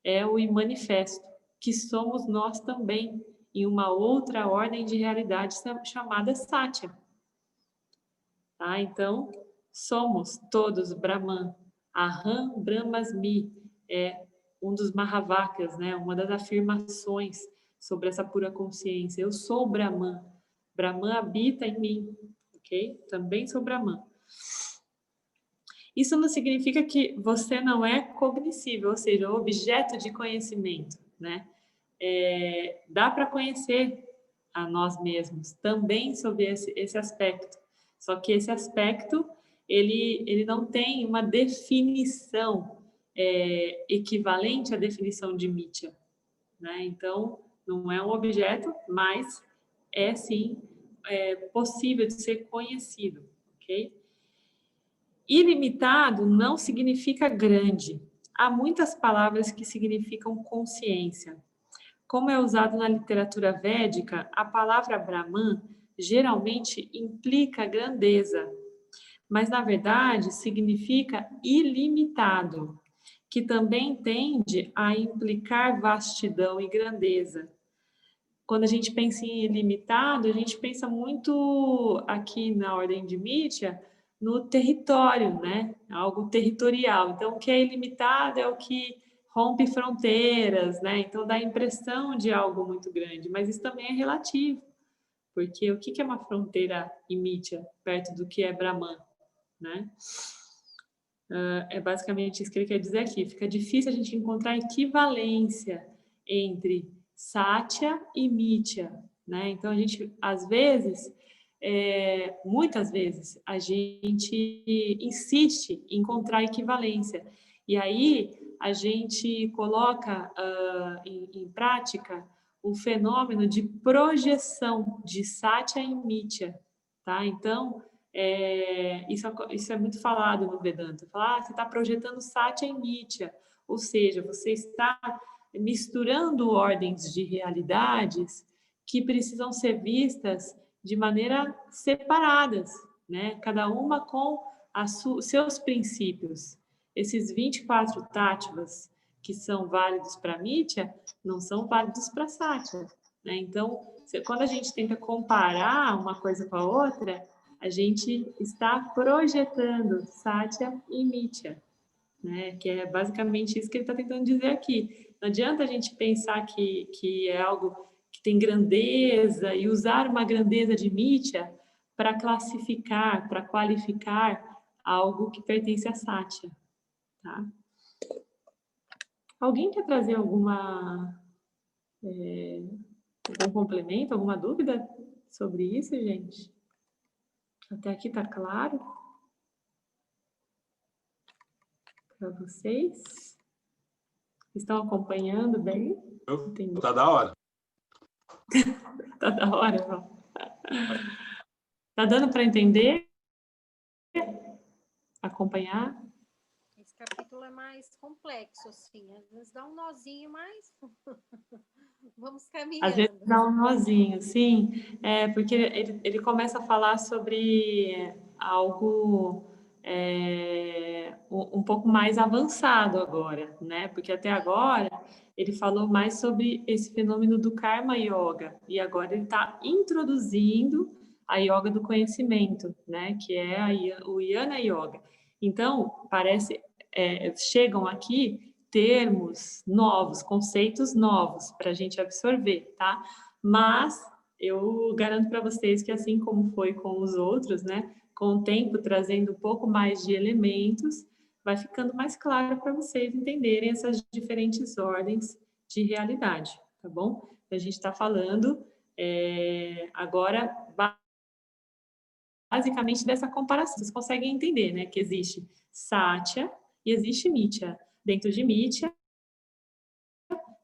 é o imanifesto, que somos nós também, em uma outra ordem de realidade chamada Satya. Tá? Então, somos todos Brahman. Aham Brahmasmi é um dos Mahavakyas, né? Uma das afirmações sobre essa pura consciência. Eu sou Brahman. Brahman habita em mim, ok? Também sou Brahman. Isso não significa que você não é cognoscível, ou seja, objeto de conhecimento, né? Dá para conhecer a nós mesmos também sobre esse aspecto. Só que esse aspecto, ele não tem uma definição equivalente à definição de Mithya, né? Então, não é um objeto, mas é sim possível de ser conhecido, ok? Ilimitado não significa grande. Há muitas palavras que significam consciência. Como é usado na literatura védica, a palavra Brahman geralmente implica grandeza, mas na verdade significa ilimitado, que também tende a implicar vastidão e grandeza. Quando a gente pensa em ilimitado, a gente pensa muito aqui na ordem de Mithya no território, né? Algo territorial. Então, o que é ilimitado é o que rompe fronteiras, né? Então, dá a impressão de algo muito grande, mas isso também é relativo, porque o que é uma fronteira em Mithya perto do que é Brahman, né? É basicamente isso que ele quer dizer aqui. Fica difícil a gente encontrar equivalência entre Satya e Mithya, né? Então, a gente, às vezes, muitas vezes, a gente insiste em encontrar equivalência. E aí, a gente coloca em prática o fenômeno de projeção de Satya e Mithya, tá? Então, isso é muito falado no Vedanta. Fala, você está projetando Satya e Mithya, ou seja, você está misturando ordens de realidades que precisam ser vistas de maneira separadas, né? Cada uma com seus princípios. Esses 24 táttvas que são válidos para Mithya não são válidos para Satya, né? Então, quando a gente tenta comparar uma coisa com a outra, a gente está projetando Satya e Mithya, né? Que é basicamente isso que ele está tentando dizer aqui. Não adianta a gente pensar que é algo que tem grandeza e usar uma grandeza de Mithya para classificar, para qualificar algo que pertence a Satya, tá? Alguém quer trazer algum complemento, alguma dúvida sobre isso, gente? Até aqui está claro para vocês? Estão acompanhando bem? Entendi. Tá da hora. Tá da hora, não? Tá dando para entender? Acompanhar? Esse capítulo é mais complexo, assim. Às vezes dá um nozinho, mas vamos caminhando. Às vezes dá um nozinho, sim. Porque ele começa a falar sobre algo um pouco mais avançado agora, né? Porque até agora ele falou mais sobre esse fenômeno do Karma Yoga. E agora ele está introduzindo a Yoga do conhecimento, né? Que é o Jnana Yoga. Então, chegam aqui termos novos, conceitos novos para a gente absorver, tá? Mas eu garanto para vocês que assim como foi com os outros, né? Com o tempo trazendo um pouco mais de elementos, vai ficando mais claro para vocês entenderem essas diferentes ordens de realidade, tá bom? A gente está falando agora basicamente dessa comparação. Vocês conseguem entender, né? Que existe Satya e existe Mithya. Dentro de Mithya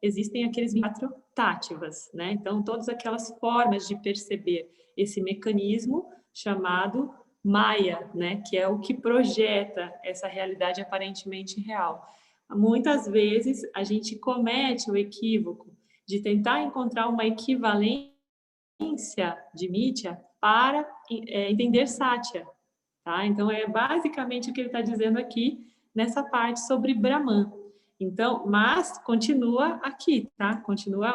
existem aqueles 4 táttivas, né? Então, todas aquelas formas de perceber esse mecanismo chamado Maya, né? Que é o que projeta essa realidade aparentemente real. Muitas vezes, a gente comete o equívoco de tentar encontrar uma equivalência de Mithya para entender Satya, tá? Então, é basicamente o que ele está dizendo aqui nessa parte sobre Brahman. Então, mas continua aqui, tá? Continua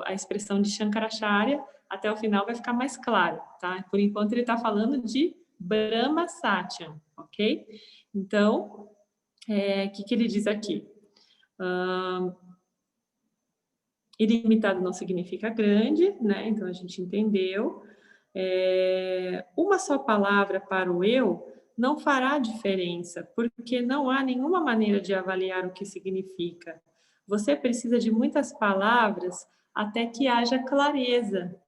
a expressão de Shankaracharya, até o final vai ficar mais claro, tá? Por enquanto ele está falando de Brahma Satyam, ok? Então, o que ele diz aqui? Ilimitado não significa grande, né? Então a gente entendeu. Uma só palavra para o eu não fará diferença, porque não há nenhuma maneira de avaliar o que significa. Você precisa de muitas palavras até que haja clareza.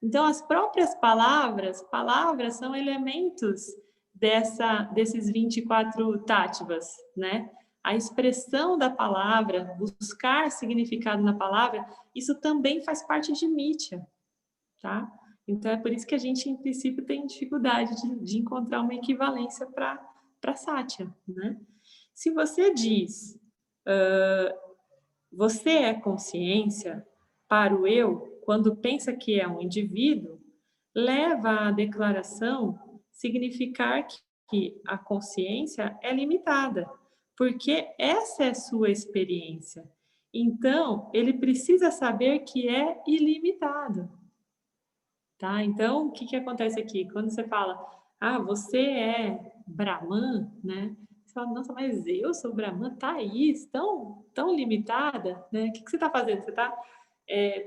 Então, as próprias palavras são elementos desses 24 táttivas, né? A expressão da palavra, buscar significado na palavra, isso também faz parte de Mithya, tá? Então, é por isso que a gente, em princípio, tem dificuldade de encontrar uma equivalência para Satya, né? Se você diz, você é consciência, para o eu, quando pensa que é um indivíduo, leva à declaração significar que a consciência é limitada, porque essa é a sua experiência. Então, ele precisa saber que é ilimitado. Tá? Então, o que acontece aqui? Quando você fala, você é Brahman, né? Você fala, nossa, mas eu sou Brahman, Thaís, tão limitada, né? O que você está fazendo? Você está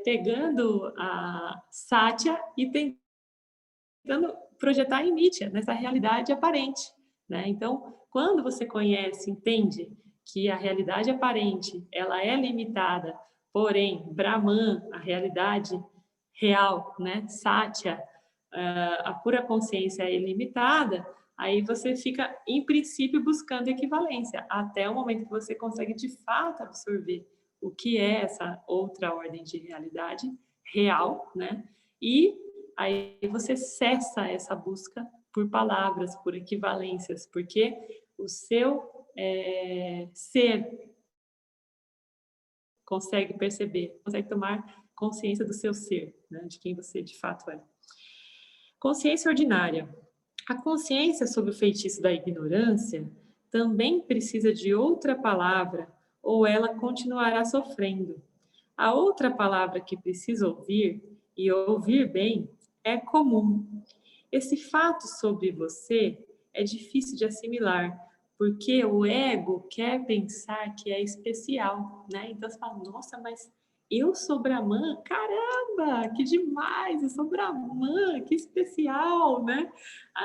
pegando a Satya e tentando projetar em Mithya, nessa realidade aparente, né? Então, Quando você conhece, entende que a realidade aparente, ela é limitada, porém, Brahman, a realidade real, né? Satya, a pura consciência é ilimitada, aí você fica, em princípio, buscando equivalência, até o momento que você consegue, de fato, absorver o que é essa outra ordem de realidade real, né? E aí você cessa essa busca por palavras, por equivalências, porque o seu ser consegue perceber, consegue tomar consciência do seu ser, né? De quem você de fato é. Consciência ordinária. A consciência sobre o feitiço da ignorância também precisa de outra palavra ou ela continuará sofrendo. A outra palavra que precisa ouvir, e ouvir bem, é comum. Esse fato sobre você é difícil de assimilar, porque o ego quer pensar que é especial, né? Então você fala, nossa, mas eu sou Brahman? Caramba, que demais, eu sou Brahman, que especial, né?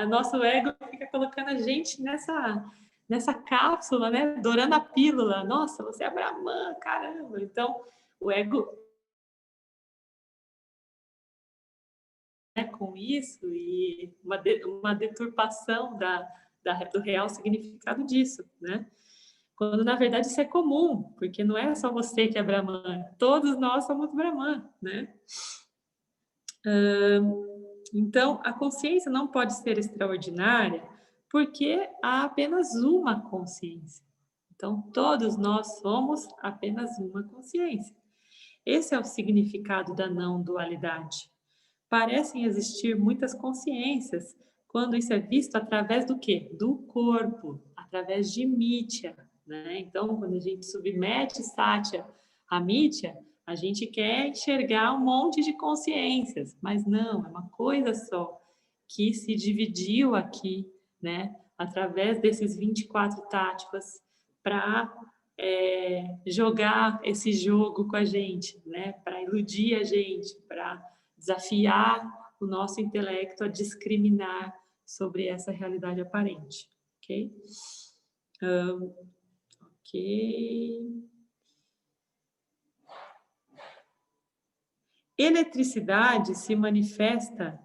O nosso ego fica colocando a gente nessa cápsula, né? Dourando a pílula. Nossa, você é Brahman, caramba. Então, o ego com isso e uma deturpação do real significado disso, né? Quando, na verdade, isso é comum, porque não é só você que é Brahman, todos nós somos Brahman, né? Então, a consciência não pode ser extraordinária porque há apenas uma consciência. Então, todos nós somos apenas uma consciência. Esse é o significado da não dualidade. Parecem existir muitas consciências quando isso é visto através do quê? Do corpo, através de mítia, né? Então, quando a gente submete Satya a mítia, a gente quer enxergar um monte de consciências, mas não, é uma coisa só que se dividiu aqui, né? Através desses 24 tátivas para jogar esse jogo com a gente, né? Para iludir a gente, para desafiar o nosso intelecto a discriminar sobre essa realidade aparente, ok? Ok. Eletricidade se manifesta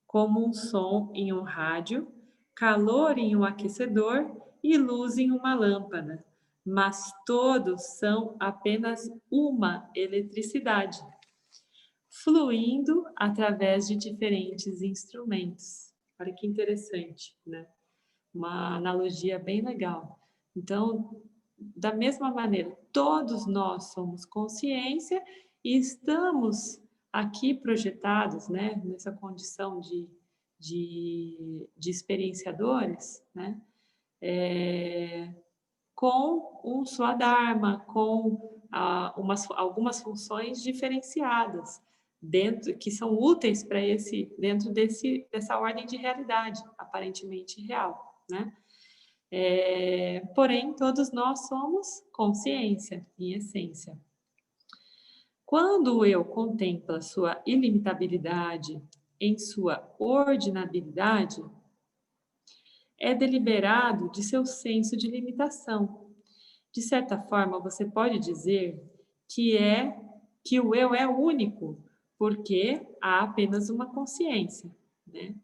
como um som em um rádio, calor em um aquecedor e luz em uma lâmpada, mas todos são apenas uma eletricidade, fluindo através de diferentes instrumentos. Olha que interessante, né? Uma analogia bem legal. Então, da mesma maneira, todos nós somos consciência e estamos aqui projetados, né, nessa condição de experienciadores, né, com um Swadharma, com algumas funções diferenciadas dentro que são úteis para dentro dessa ordem de realidade aparentemente real, né? Porém, todos nós somos consciência, em essência. Quando o eu contempla sua ilimitabilidade em sua ordinabilidade, é deliberado de seu senso de limitação. De certa forma, você pode dizer que o eu é único, porque há apenas uma consciência, né?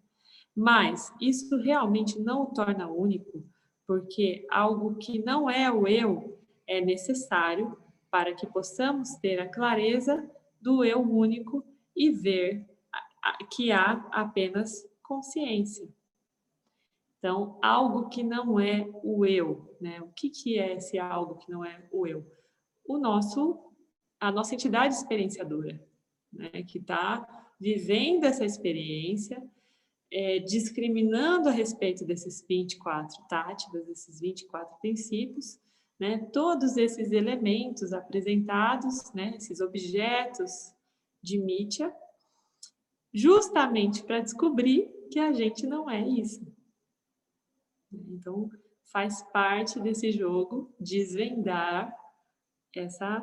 Mas isso realmente não o torna único, porque algo que não é o eu é necessário para que possamos ter a clareza do eu único e ver que há apenas consciência. Então, algo que não é o eu, né? O que é esse algo que não é o eu? A nossa entidade experienciadora, né? Que está vivendo essa experiência, discriminando a respeito desses 24 táticas, desses 24 princípios, né? Todos esses elementos apresentados, né? Esses objetos de mítia, justamente para descobrir que a gente não é isso. Então, faz parte desse jogo desvendar essa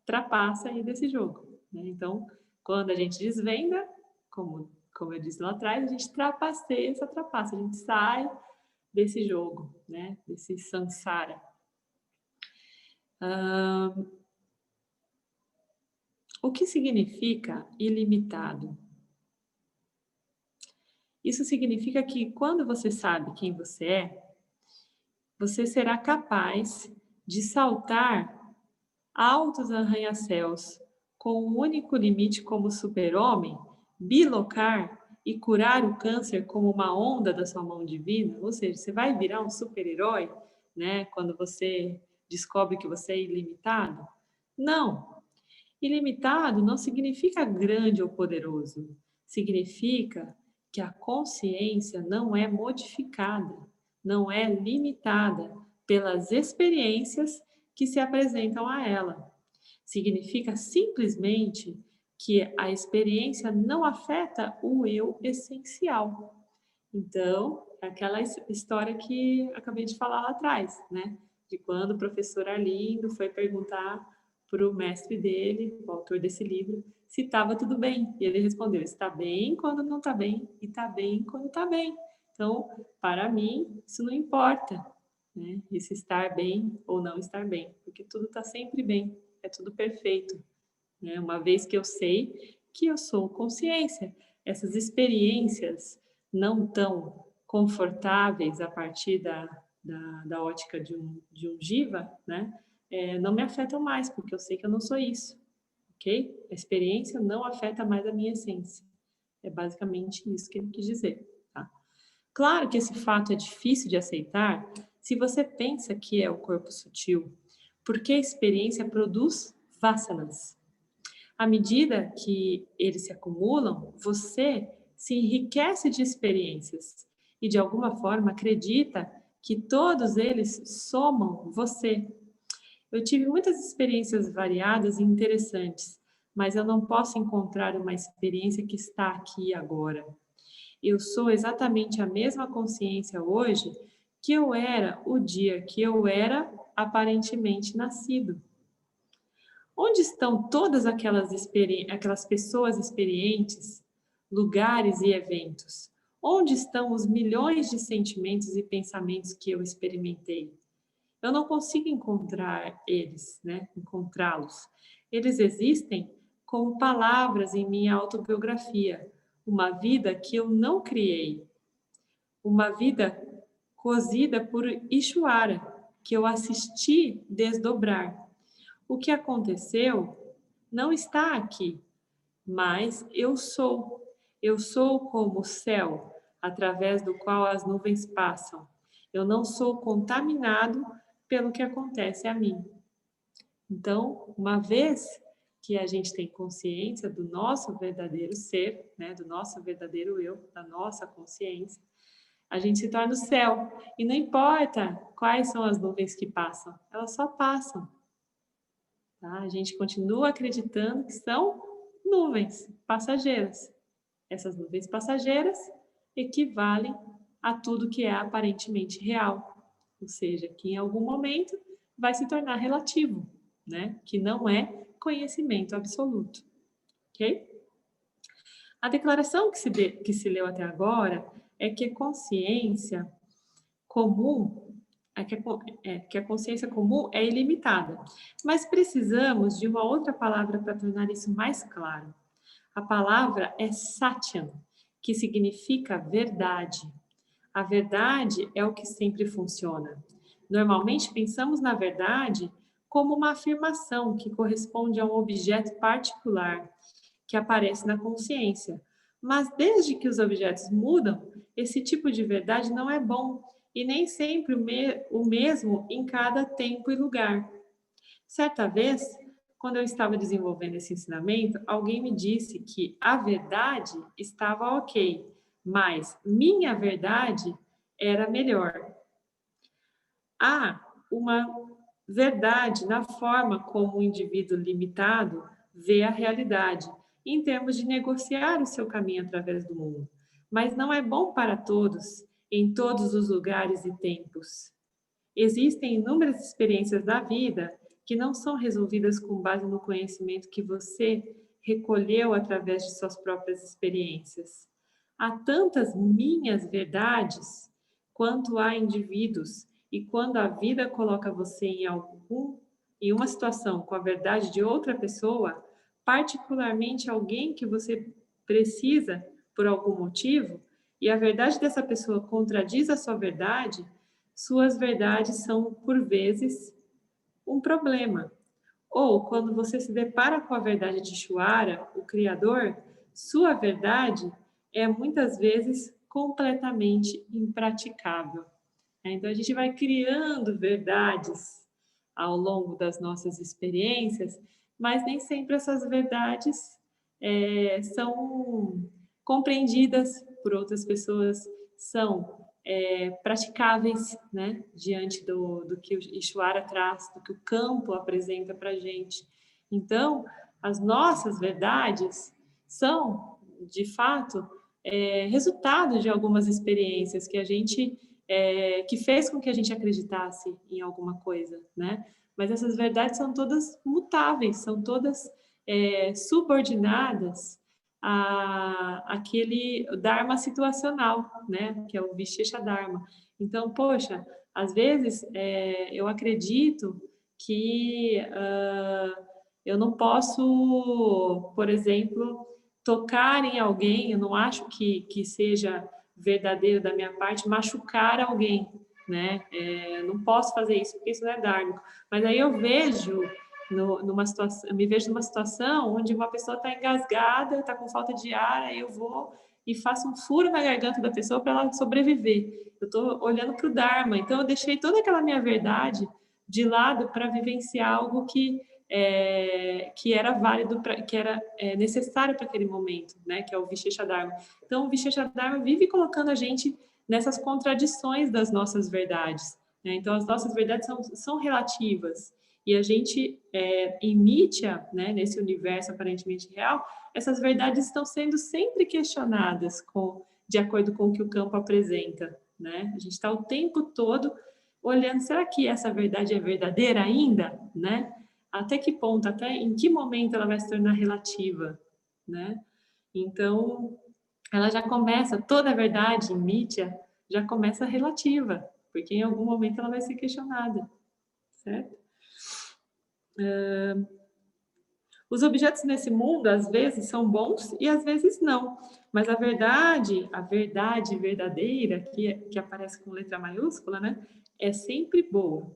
trapaça aí desse jogo, né? Então, quando a gente desvenda, como eu disse lá atrás, a gente trapaceia essa trapaça, a gente sai desse jogo, né? Desse samsara. O que significa ilimitado? Isso significa que quando você sabe quem você é, você será capaz de saltar altos arranha-céus com um único limite como super-homem, bilocar e curar o câncer como uma onda da sua mão divina, ou seja, você vai virar um super-herói, né, quando você descobre que você é ilimitado? Não. Ilimitado não significa grande ou poderoso. Significa que a consciência não é modificada, não é limitada pelas experiências que se apresentam a ela. Significa simplesmente que a experiência não afeta o eu essencial. Então, é aquela história que acabei de falar lá atrás, né? De quando o professor Arlindo foi perguntar para o mestre dele, o autor desse livro, se estava tudo bem. E ele respondeu: está bem quando não está bem e está bem quando está bem. Então, para mim, isso não importa, né? Esse estar bem ou não estar bem, porque tudo está sempre bem, é tudo perfeito, né? Uma vez que eu sei que eu sou consciência, essas experiências não tão confortáveis a partir da ótica de um jiva, né? Não me afetam mais, porque eu sei que eu não sou isso, ok? A experiência não afeta mais a minha essência. É basicamente isso que ele quis dizer, tá? Claro que esse fato é difícil de aceitar se você pensa que é o corpo sutil, porque a experiência produz vasanas. À medida que eles se acumulam, você se enriquece de experiências e, de alguma forma, acredita que todos eles somam você. Eu tive muitas experiências variadas e interessantes, mas eu não posso encontrar uma experiência que está aqui agora. Eu sou exatamente a mesma consciência hoje que eu era o dia que eu era aparentemente nascido. Onde estão todas aquelas pessoas experientes, lugares e eventos? Onde estão os milhões de sentimentos e pensamentos que eu experimentei? Eu não consigo encontrar eles, né? Encontrá-los. Eles existem como palavras em minha autobiografia, uma vida que eu não criei, uma vida cozida por Ishwara, que eu assisti desdobrar. O que aconteceu não está aqui, mas eu sou. Eu sou como o céu, através do qual as nuvens passam. Eu não sou contaminado pelo que acontece a mim. Então, uma vez que a gente tem consciência do nosso verdadeiro ser, né, do nosso verdadeiro eu, da nossa consciência, a gente se torna o céu. E não importa quais são as nuvens que passam, elas só passam. Tá? A gente continua acreditando que são nuvens passageiras. Essas nuvens passageiras equivalem a tudo que é aparentemente real, ou seja, que em algum momento vai se tornar relativo, né? Que não é conhecimento absoluto, ok? A declaração que se leu até agora é que a consciência comum que a consciência comum é ilimitada. Mas precisamos de uma outra palavra para tornar isso mais claro. A palavra é Satyam, que significa verdade. A verdade é o que sempre funciona. Normalmente pensamos na verdade como uma afirmação que corresponde a um objeto particular que aparece na consciência. Mas desde que os objetos mudam, esse tipo de verdade não é bom e nem sempre o mesmo em cada tempo e lugar. Certa vez, quando eu estava desenvolvendo esse ensinamento, alguém me disse que a verdade estava ok, mas minha verdade era melhor. Há uma verdade na forma como o indivíduo limitado vê a realidade, em termos de negociar o seu caminho através do mundo. Mas não é bom para todos, em todos os lugares e tempos. Existem inúmeras experiências da vida que não são resolvidas com base no conhecimento que você recolheu através de suas próprias experiências. Há tantas minhas verdades quanto a indivíduos, e quando a vida coloca você em uma situação com a verdade de outra pessoa, particularmente alguém que você precisa por algum motivo, e a verdade dessa pessoa contradiz a sua verdade, suas verdades são, por vezes, um problema. Ou, quando você se depara com a verdade de Shuara, o Criador, sua verdade é muitas vezes completamente impraticável. Então, a gente vai criando verdades ao longo das nossas experiências, mas nem sempre essas verdades são compreendidas por outras pessoas, são praticáveis, né, diante do que o Ishwara traz, do que o campo apresenta para a gente. Então, as nossas verdades são, de fato, resultado de algumas experiências que a gente que fez com que a gente acreditasse em alguma coisa, né? Mas essas verdades são todas mutáveis, são todas subordinadas àquele Dharma situacional, né? Que é o Vishesha Dharma. Então, poxa, às vezes eu acredito que eu não posso, por exemplo, tocar em alguém, eu não acho que seja verdadeiro da minha parte machucar alguém, né? Não posso fazer isso porque isso não é dármico. Mas aí eu vejo numa situação, eu me vejo numa situação onde uma pessoa está engasgada, está com falta de ar, aí eu vou e faço um furo na garganta da pessoa para ela sobreviver. Eu estou olhando para o Dharma, então eu deixei toda aquela minha verdade de lado para vivenciar algo que era válido, que era necessário para aquele momento, né? Que é o Vishesha Dharma. Então, o Vishesha Dharma vive colocando a gente nessas contradições das nossas verdades, né? Então, as nossas verdades são relativas e a gente emite, né, nesse universo aparentemente real, essas verdades estão sendo sempre questionadas de acordo com o que o campo apresenta, né? A gente está o tempo todo olhando, será que essa verdade é verdadeira ainda, né? Até que ponto, até em que momento ela vai se tornar relativa, né? Então, ela já começa, toda a verdade em Mitya já começa relativa, porque em algum momento ela vai ser questionada, certo? Os objetos nesse mundo, às vezes, são bons e às vezes não, mas a verdade verdadeira, que aparece com letra maiúscula, né, é sempre boa.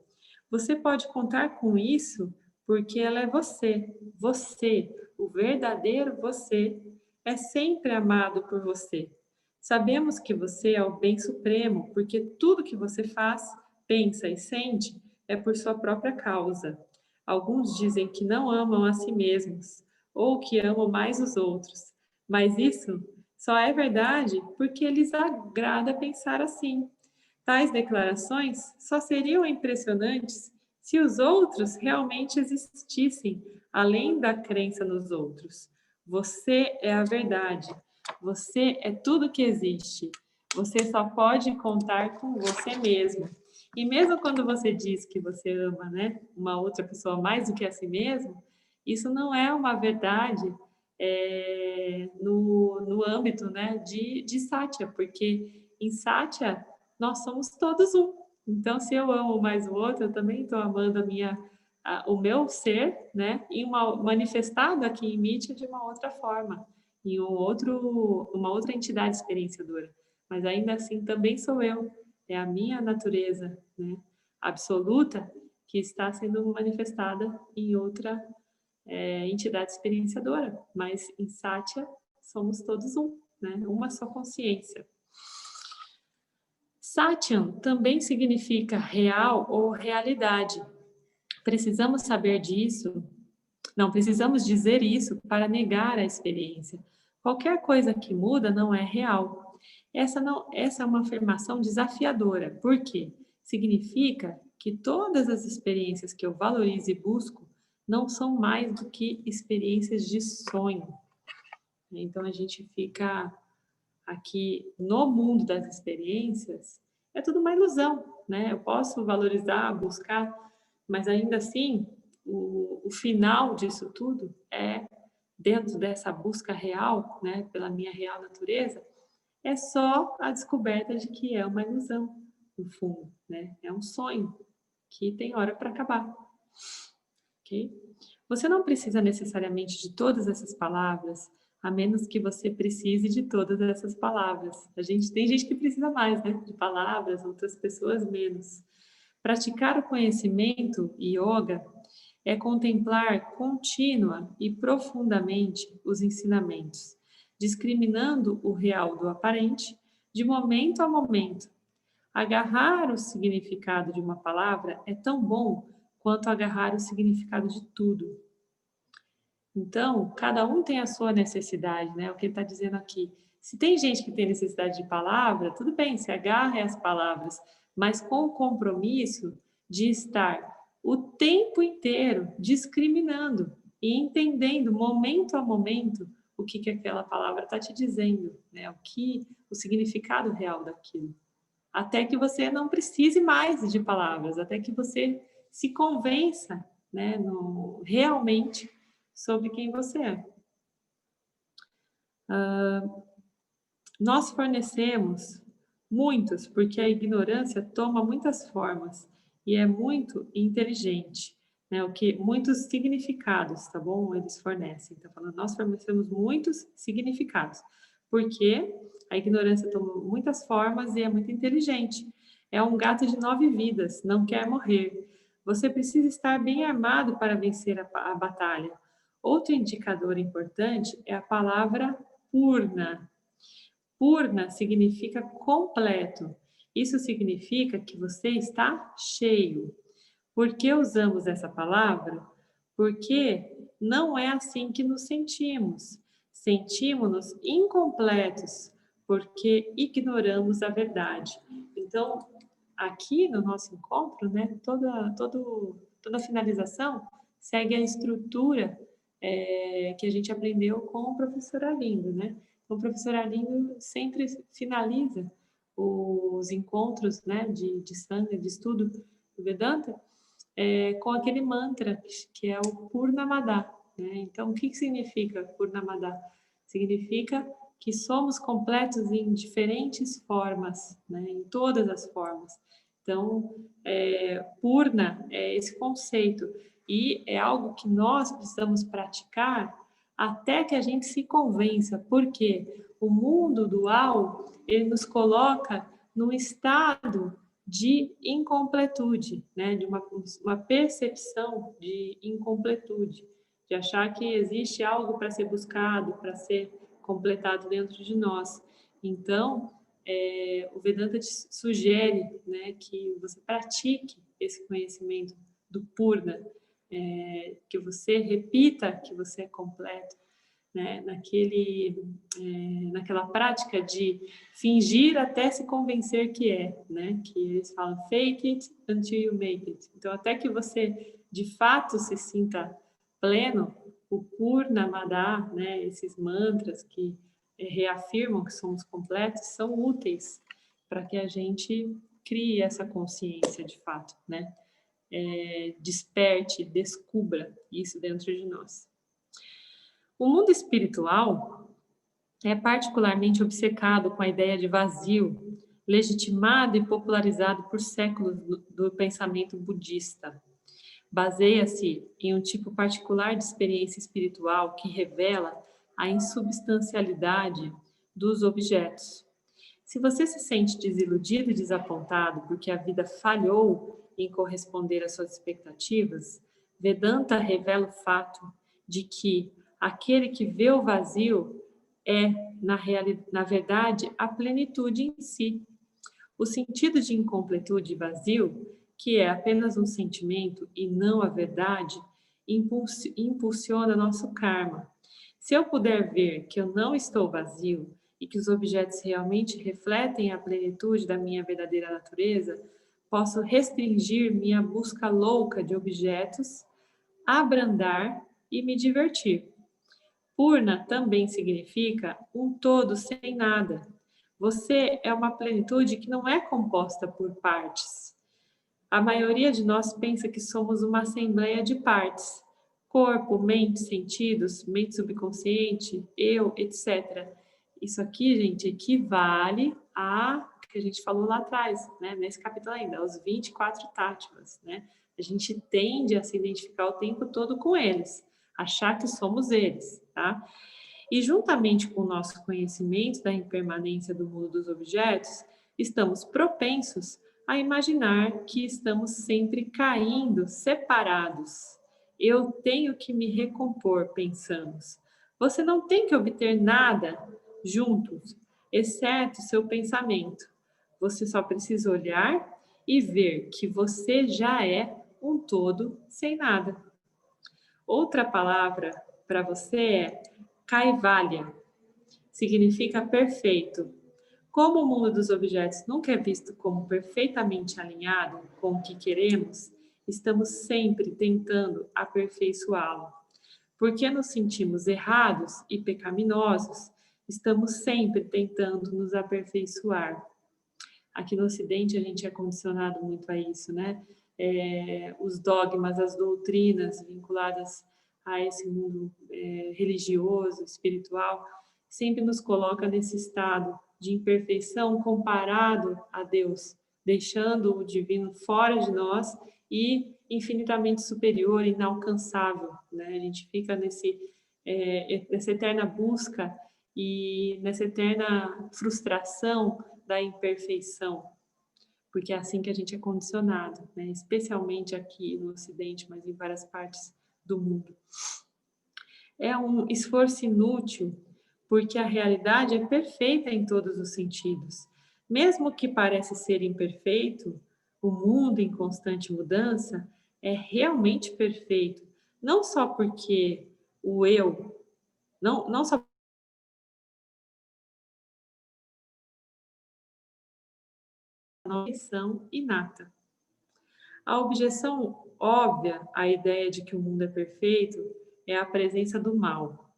Você pode contar com isso porque ela é você. Você, o verdadeiro você, é sempre amado por você. Sabemos que você é o bem supremo porque tudo que você faz, pensa e sente é por sua própria causa. Alguns dizem que não amam a si mesmos ou que amam mais os outros, mas isso só é verdade porque lhes agrada pensar assim. Tais declarações só seriam impressionantes se os outros realmente existissem, além da crença nos outros. Você é a verdade. Você é tudo que existe. Você só pode contar com você mesmo. E mesmo quando você diz que você ama, né, uma outra pessoa mais do que a si mesmo, isso não é uma verdade no âmbito, né, de Satya, porque em Satya nós somos todos um. Então, se eu amo mais o outro, eu também estou amando o meu ser, né, manifestado aqui em Mitya de uma outra forma, em uma outra entidade experienciadora. Mas ainda assim também sou eu, é a minha natureza, né, absoluta que está sendo manifestada em outra entidade experienciadora. Mas em Satya somos todos um, né, uma só consciência. Satyam também significa real ou realidade. Precisamos saber disso, não precisamos dizer isso para negar a experiência. Qualquer coisa que muda não é real. Essa é uma afirmação desafiadora. Por quê? Significa que todas as experiências que eu valorizo e busco não são mais do que experiências de sonho. Então a gente fica aqui no mundo das experiências, é tudo uma ilusão, né? Eu posso valorizar, buscar, mas ainda assim, o final disso tudo é, dentro dessa busca real, né, pela minha real natureza, é só a descoberta de que é uma ilusão, no fundo, né? É um sonho que tem hora para acabar, ok? Você não precisa necessariamente de todas essas palavras, a menos que você precise de todas essas palavras. Tem gente que precisa mais, né, de palavras, outras pessoas menos. Praticar o conhecimento yoga é contemplar contínua e profundamente os ensinamentos, discriminando o real do aparente, de momento a momento. Agarrar o significado de uma palavra é tão bom quanto agarrar o significado de tudo. Então, cada um tem a sua necessidade, né? O que ele está dizendo aqui. Se tem gente que tem necessidade de palavra, tudo bem, se agarre às palavras, mas com o compromisso de estar o tempo inteiro discriminando e entendendo, momento a momento, o que aquela palavra está te dizendo, né? O significado real daquilo. Até que você não precise mais de palavras, até que você se convença, né, realmente sobre quem você é. Nós fornecemos muitos, porque a ignorância toma muitas formas e é muito inteligente, né? Muitos significados, tá bom? Eles fornecem. Tá falando, nós fornecemos muitos significados, porque a ignorância toma muitas formas e é muito inteligente. É um gato de 9 vidas, não quer morrer. Você precisa estar bem armado para vencer a batalha. Outro indicador importante é a palavra purna. Purna significa completo. Isso significa que você está cheio. Por que usamos essa palavra? Porque não é assim que nos sentimos. Sentimos-nos incompletos, porque ignoramos a verdade. Então, aqui no nosso encontro, né, toda finalização segue a estrutura que a gente aprendeu com o professor Arlindo, né? Então, o professor Arlindo sempre finaliza os encontros, né, de Sangha, de estudo do Vedanta, com aquele mantra que é o Purnamada, né? Então, o que significa Purnamada? Significa que somos completos em diferentes formas, né? Em todas as formas. Então, Purna é esse conceito e é algo que nós precisamos praticar até que a gente se convença, porque o mundo dual, ele nos coloca num estado de incompletude, né? De uma percepção de incompletude, de achar que existe algo para ser buscado, para ser completado dentro de nós. Então, o Vedanta te sugere, né, que você pratique esse conhecimento do Purna, que você repita que você é completo, né, naquela prática de fingir até se convencer que é, né, que eles falam fake it until you make it. Então, até que você de fato se sinta pleno, o Purnamada, né, esses mantras que reafirmam que somos completos, são úteis para que a gente crie essa consciência de fato, né? Desperte, descubra isso dentro de nós. O mundo espiritual é particularmente obcecado com a ideia de vazio, legitimado e popularizado por séculos do pensamento budista. Baseia-se em um tipo particular de experiência espiritual que revela a insubstancialidade dos objetos. Se você se sente desiludido e desapontado porque a vida falhou em corresponder às suas expectativas, Vedanta revela o fato de que aquele que vê o vazio é, na verdade, a plenitude em si. O sentido de incompletude e vazio, que é apenas um sentimento e não a verdade, impulsiona nosso karma. Se eu puder ver que eu não estou vazio e que os objetos realmente refletem a plenitude da minha verdadeira natureza, posso restringir minha busca louca de objetos, abrandar e me divertir. Purna também significa um todo sem nada. Você é uma plenitude que não é composta por partes. A maioria de nós pensa que somos uma assembleia de partes. Corpo, mente, sentidos, mente subconsciente, eu, etc. Isso aqui, gente, equivale a que a gente falou lá atrás, né? Nesse capítulo ainda, os 24 táttvas, né? A gente tende a se identificar o tempo todo com eles, achar que somos eles, tá? E juntamente com o nosso conhecimento da impermanência do mundo dos objetos, estamos propensos a imaginar que estamos sempre caindo separados. Eu tenho que me recompor, pensamos. Você não tem que obter nada juntos, exceto seu pensamento. Você só precisa olhar e ver que você já é um todo sem nada. Outra palavra para você é Kaivalya, significa perfeito. Como o mundo dos objetos nunca é visto como perfeitamente alinhado com o que queremos, estamos sempre tentando aperfeiçoá-lo. Porque nos sentimos errados e pecaminosos, estamos sempre tentando nos aperfeiçoar. Aqui no Ocidente a gente é condicionado muito a isso, né? Os dogmas, as doutrinas vinculadas a esse mundo religioso, espiritual, sempre nos coloca nesse estado de imperfeição comparado a Deus, deixando o divino fora de nós e infinitamente superior, inalcançável, né? A gente fica nessa eterna busca e nessa eterna frustração da imperfeição, porque é assim que a gente é condicionado, né? Especialmente aqui no Ocidente, mas em várias partes do mundo. É um esforço inútil, porque a realidade é perfeita em todos os sentidos. Mesmo que parece ser imperfeito, o mundo em constante mudança é realmente perfeito, não só porque o eu, não só uma objeção inata. A objeção óbvia à ideia de que o mundo é perfeito é a presença do mal.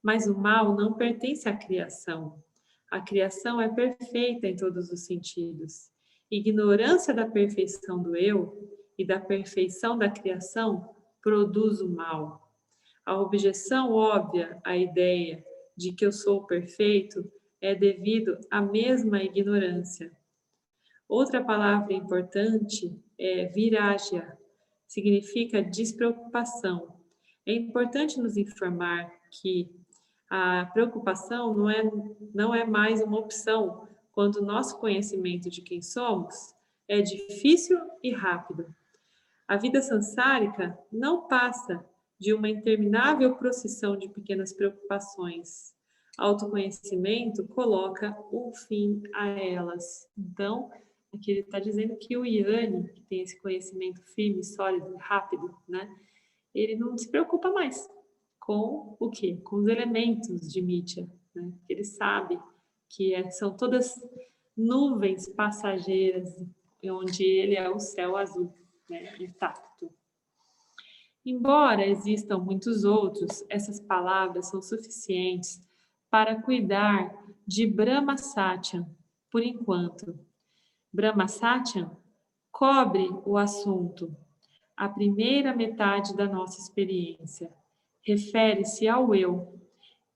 Mas o mal não pertence à criação. A criação é perfeita em todos os sentidos. Ignorância da perfeição do eu e da perfeição da criação produz o mal. A objeção óbvia à ideia de que eu sou perfeito é devido à mesma ignorância. Outra palavra importante é virajya, significa despreocupação. É importante nos informar que a preocupação não é mais uma opção quando o nosso conhecimento de quem somos é difícil e rápido. A vida sansárica não passa de uma interminável procissão de pequenas preocupações. Autoconhecimento coloca um fim a elas. Então, aqui ele está dizendo que o Yanni, que tem esse conhecimento firme, sólido, rápido, né? Ele não se preocupa mais com o quê? Com os elementos de Mitya, né? Ele sabe que são todas nuvens passageiras, onde ele é o céu azul, né? Intacto. Embora existam muitos outros, essas palavras são suficientes para cuidar de Brahma Satyam, por enquanto. Brahma Satyam cobre o assunto, a primeira metade da nossa experiência. Refere-se ao eu.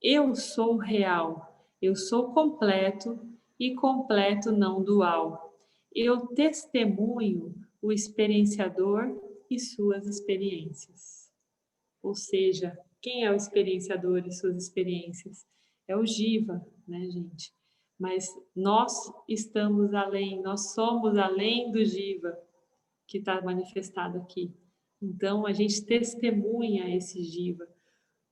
Eu sou real, eu sou completo e completo não dual. Eu testemunho o experienciador e suas experiências. Ou seja, quem é o experienciador e suas experiências? É o Jiva, né, gente? Mas nós estamos além, nós somos além do Jiva que está manifestado aqui. Então, a gente testemunha esse Jiva.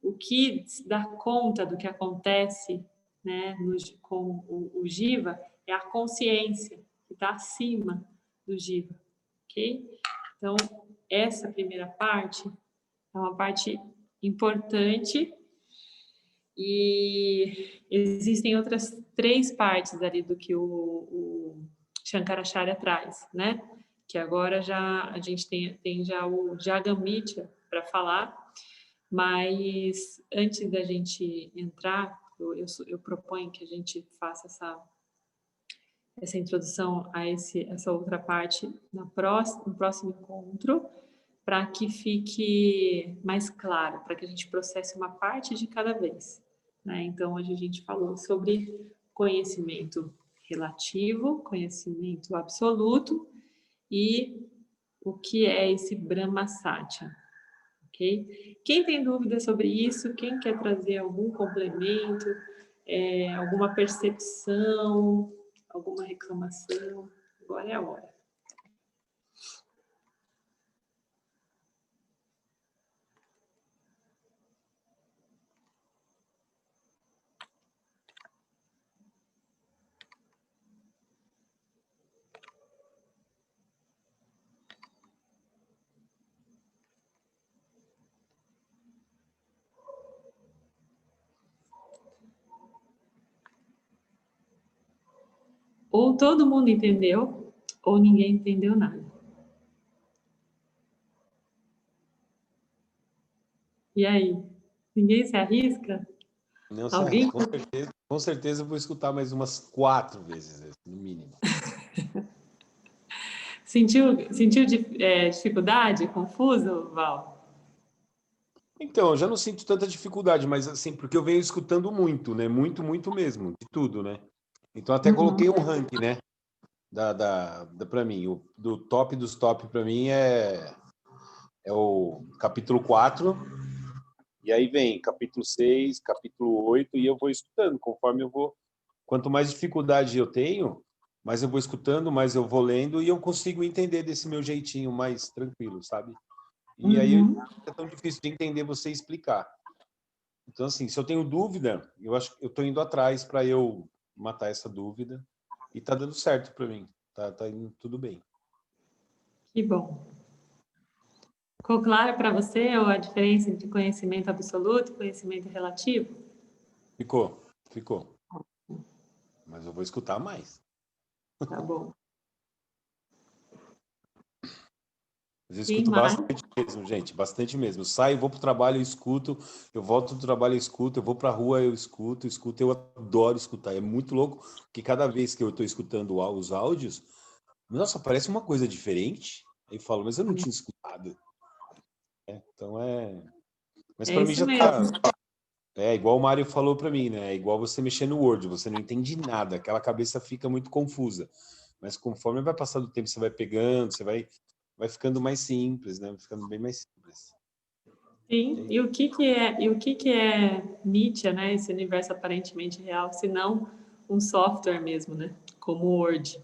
O que dá conta do que acontece, né, com o Jiva é a consciência que está acima do Jiva, ok? Então, essa primeira parte é uma parte importante e existem outras 3 partes ali do que o Shankaracharya traz, né? Que agora já a gente tem já o Jagamitya para falar, mas antes da gente entrar, eu proponho que a gente faça essa introdução a essa outra parte no próximo encontro, para que fique mais claro, para que a gente processe uma parte de cada vez, né? Então, hoje a gente falou sobre conhecimento relativo, conhecimento absoluto, e o que é esse Brahma Satya, ok? Quem tem dúvida sobre isso, quem quer trazer algum complemento, alguma percepção, alguma reclamação, agora é a hora. Ou todo mundo entendeu, ou ninguém entendeu nada. E aí? Ninguém se arrisca? Não, Alguém? com certeza eu vou escutar mais umas 4 vezes, no mínimo. Sentiu dificuldade, confuso, Val? Então, eu já não sinto tanta dificuldade, mas assim, porque eu venho escutando muito, né? Muito, muito mesmo, de tudo, né? Então, até coloquei um ranking, né? Para mim, do top dos top para mim é o capítulo 4, e aí vem capítulo 6, capítulo 8, e eu vou escutando conforme eu vou. Quanto mais dificuldade eu tenho, mais eu vou escutando, mais eu vou lendo, e eu consigo entender desse meu jeitinho mais tranquilo, sabe? E aí é tão difícil de entender você explicar. Então, assim, se eu tenho dúvida, eu acho que eu estou indo atrás para eu matar essa dúvida, e tá dando certo para mim. Tá indo tudo bem. Que bom. Ficou claro para você a diferença entre conhecimento absoluto e conhecimento relativo? Ficou. Mas eu vou escutar mais. Tá bom. Mas eu escuto bastante mesmo, gente, bastante mesmo. Eu saio, vou para o trabalho, eu escuto, eu volto do trabalho, eu escuto, eu vou para a rua, eu escuto, eu adoro escutar. É muito louco, porque cada vez que eu estou escutando os áudios, nossa, parece uma coisa diferente. Aí eu falo, mas eu não tinha escutado. Então Mas para mim isso já tá. mesmo. É igual o Mário falou para mim, né? É igual você mexer no Word, você não entende nada, aquela cabeça fica muito confusa. Mas conforme vai passando o tempo, você vai pegando, você vai ficando mais simples, né? Vai ficando bem mais simples. Sim, e o que é Nietzsche, né? Esse universo aparentemente real, se não um software mesmo, né? Como o Word.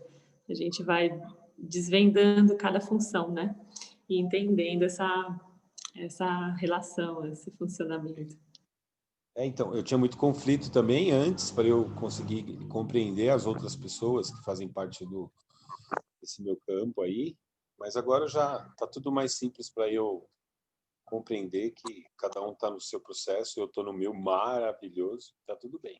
A gente vai desvendando cada função, né? E entendendo essa relação, esse funcionamento. Então, eu tinha muito conflito também antes para eu conseguir compreender as outras pessoas que fazem parte desse meu campo aí, mas agora já tá tudo mais simples para eu compreender que cada um está no seu processo, eu estou no meu maravilhoso, tá tudo bem.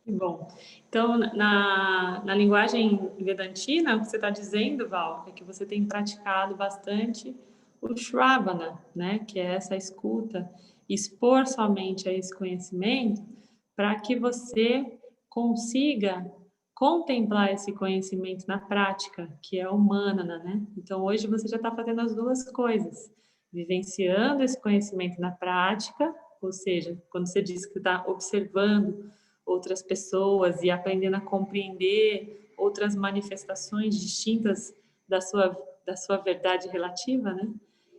Que bom. Então, na linguagem vedantina, o que você está dizendo, Val, é que você tem praticado bastante o Shravana, né? Que é essa escuta, expor somente a esse conhecimento para que você consiga contemplar esse conhecimento na prática, que é humana, né? Então, hoje você já está fazendo as duas coisas, vivenciando esse conhecimento na prática, ou seja, quando você diz que está observando outras pessoas e aprendendo a compreender outras manifestações distintas da sua verdade relativa, né?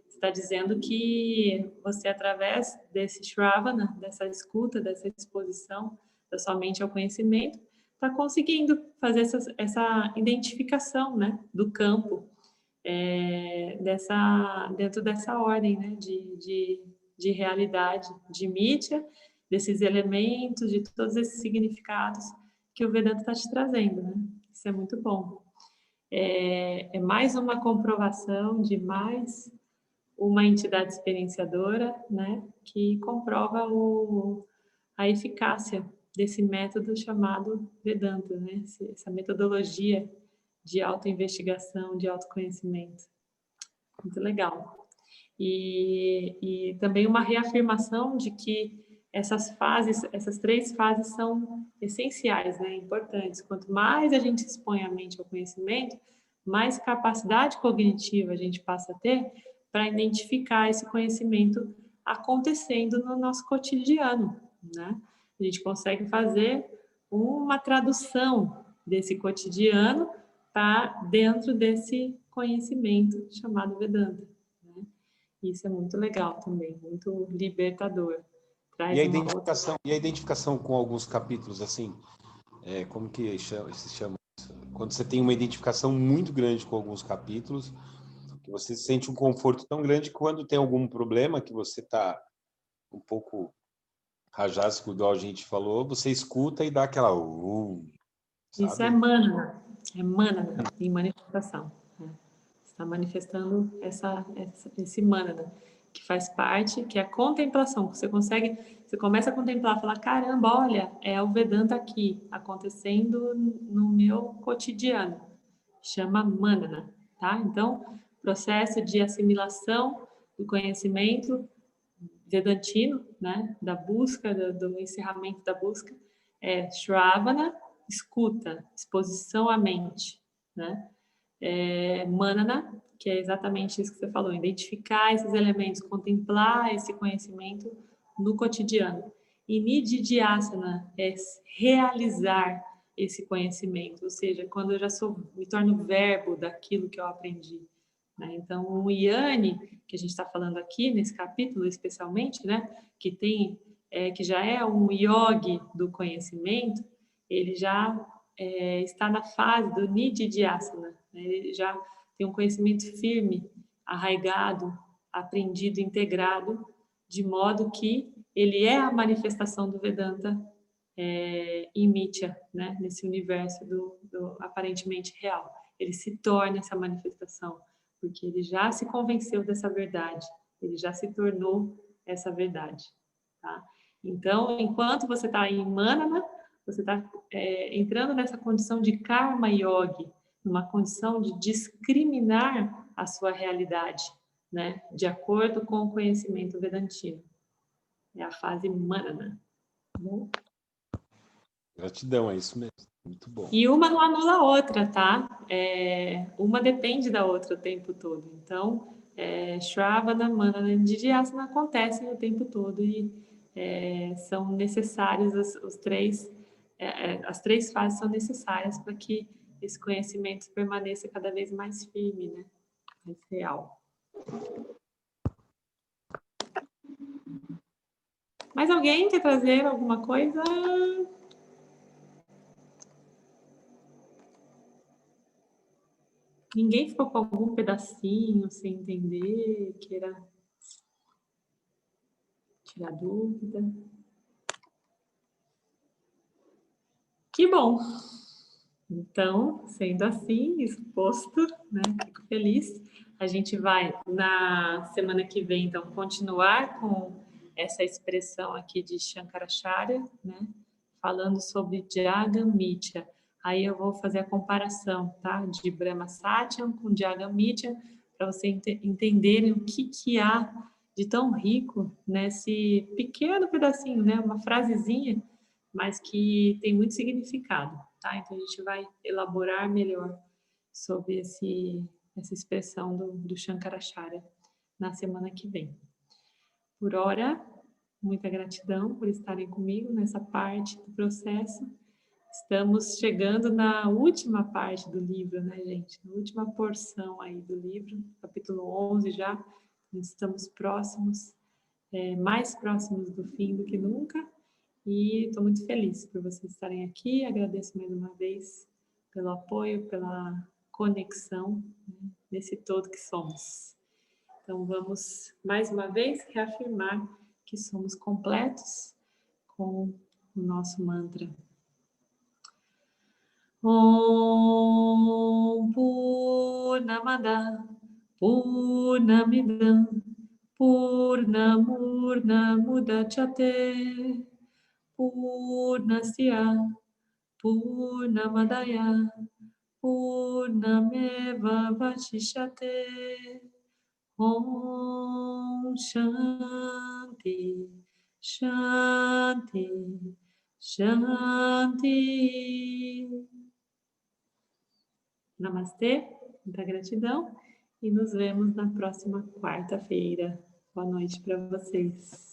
Está dizendo que você, através desse Shravana, dessa escuta, dessa exposição da sua mente ao conhecimento, está conseguindo fazer essa identificação, né, do campo dentro dessa ordem, né, de realidade, de mídia, desses elementos, de todos esses significados que o Vedanta está te trazendo, né? Isso é muito bom. É mais uma comprovação de mais uma entidade experienciadora, né, que comprova a eficácia desse método chamado Vedanta, né? Essa metodologia de autoinvestigação, de autoconhecimento. Muito legal. E também uma reafirmação de que essas 3 fases são essenciais, né? Importantes. Quanto mais a gente expõe a mente ao conhecimento, mais capacidade cognitiva a gente passa a ter para identificar esse conhecimento acontecendo no nosso cotidiano, né? A gente consegue fazer uma tradução desse cotidiano para dentro desse conhecimento chamado Vedanta, né? Isso é muito legal também, muito libertador. Traz E a uma outra... identificação com alguns capítulos, assim, como que se chama isso? Quando você tem uma identificação muito grande com alguns capítulos, que você sente um conforto tão grande que quando tem algum problema que você está um pouco rajasco, igual a gente falou, você escuta e dá aquela... Isso é sabe? manana em manifestação, né? Você está manifestando esse manana, que faz parte, que é a contemplação, que você começa a contemplar, falar, caramba, olha, é o Vedanta aqui, acontecendo no meu cotidiano, chama manana, tá? Então, processo de assimilação do conhecimento vedantino, né, da busca, do encerramento da busca, é Shravana, escuta, exposição à mente, né? Manana, que é exatamente isso que você falou, identificar esses elementos, contemplar esse conhecimento no cotidiano. E Nididhyasana é realizar esse conhecimento, ou seja, quando eu já me torno verbo daquilo que eu aprendi, né? Então, o Yanni, que a gente está falando aqui nesse capítulo especialmente, né, que já é um yogi do conhecimento, ele já está na fase do Nididhyasana, né? Ele já tem um conhecimento firme, arraigado, aprendido, integrado, de modo que ele é a manifestação do Vedanta em Mitya, né? Nesse universo do aparentemente real. Ele se torna essa manifestação, porque ele já se convenceu dessa verdade, ele já se tornou essa verdade. Tá? Então, enquanto você está em Manana, você está entrando nessa condição de Karma Yogi, numa condição de discriminar a sua realidade, né? De acordo com o conhecimento vedantino. É a fase Manana. Bom? Gratidão, é isso mesmo. Muito bom. E uma não anula a outra, tá? Uma depende da outra o tempo todo. Então, Shravana, Manana e Nididhyasana acontecem o tempo todo e são necessários os três, as três fases são necessárias para que esse conhecimento permaneça cada vez mais firme, né? Mais real. Mais alguém quer trazer alguma coisa? Ninguém ficou com algum pedacinho sem entender, queira tirar dúvida? Que bom! Então, sendo assim, exposto, né? Fico feliz. A gente vai, na semana que vem, então, continuar com essa expressão aqui de Shankaracharya, né? Falando sobre Jagamitya. Aí eu vou fazer a comparação, tá? De Brahma Satyam com Jagamitya, para vocês entenderem o que há de tão rico nesse pequeno pedacinho, né? Uma frasezinha, mas que tem muito significado, tá? Então a gente vai elaborar melhor sobre essa expressão do Shankaracharya na semana que vem. Por hora, muita gratidão por estarem comigo nessa parte do processo. Estamos chegando na última parte do livro, né, gente? Na última porção aí do livro, capítulo 11 já. Estamos próximos, mais próximos do fim do que nunca. E estou muito feliz por vocês estarem aqui. Agradeço mais uma vez pelo apoio, pela conexão, né, nesse todo que somos. Então, vamos mais uma vez reafirmar que somos completos com o nosso mantra. Om Purnamada Purnamidam Purnamurna Mudachyate Purnasya Purnamadaya Purnameva Vachishate. Om Shanti Shanti Shanti. Namastê, muita gratidão e nos vemos na próxima quarta-feira. Boa noite para vocês.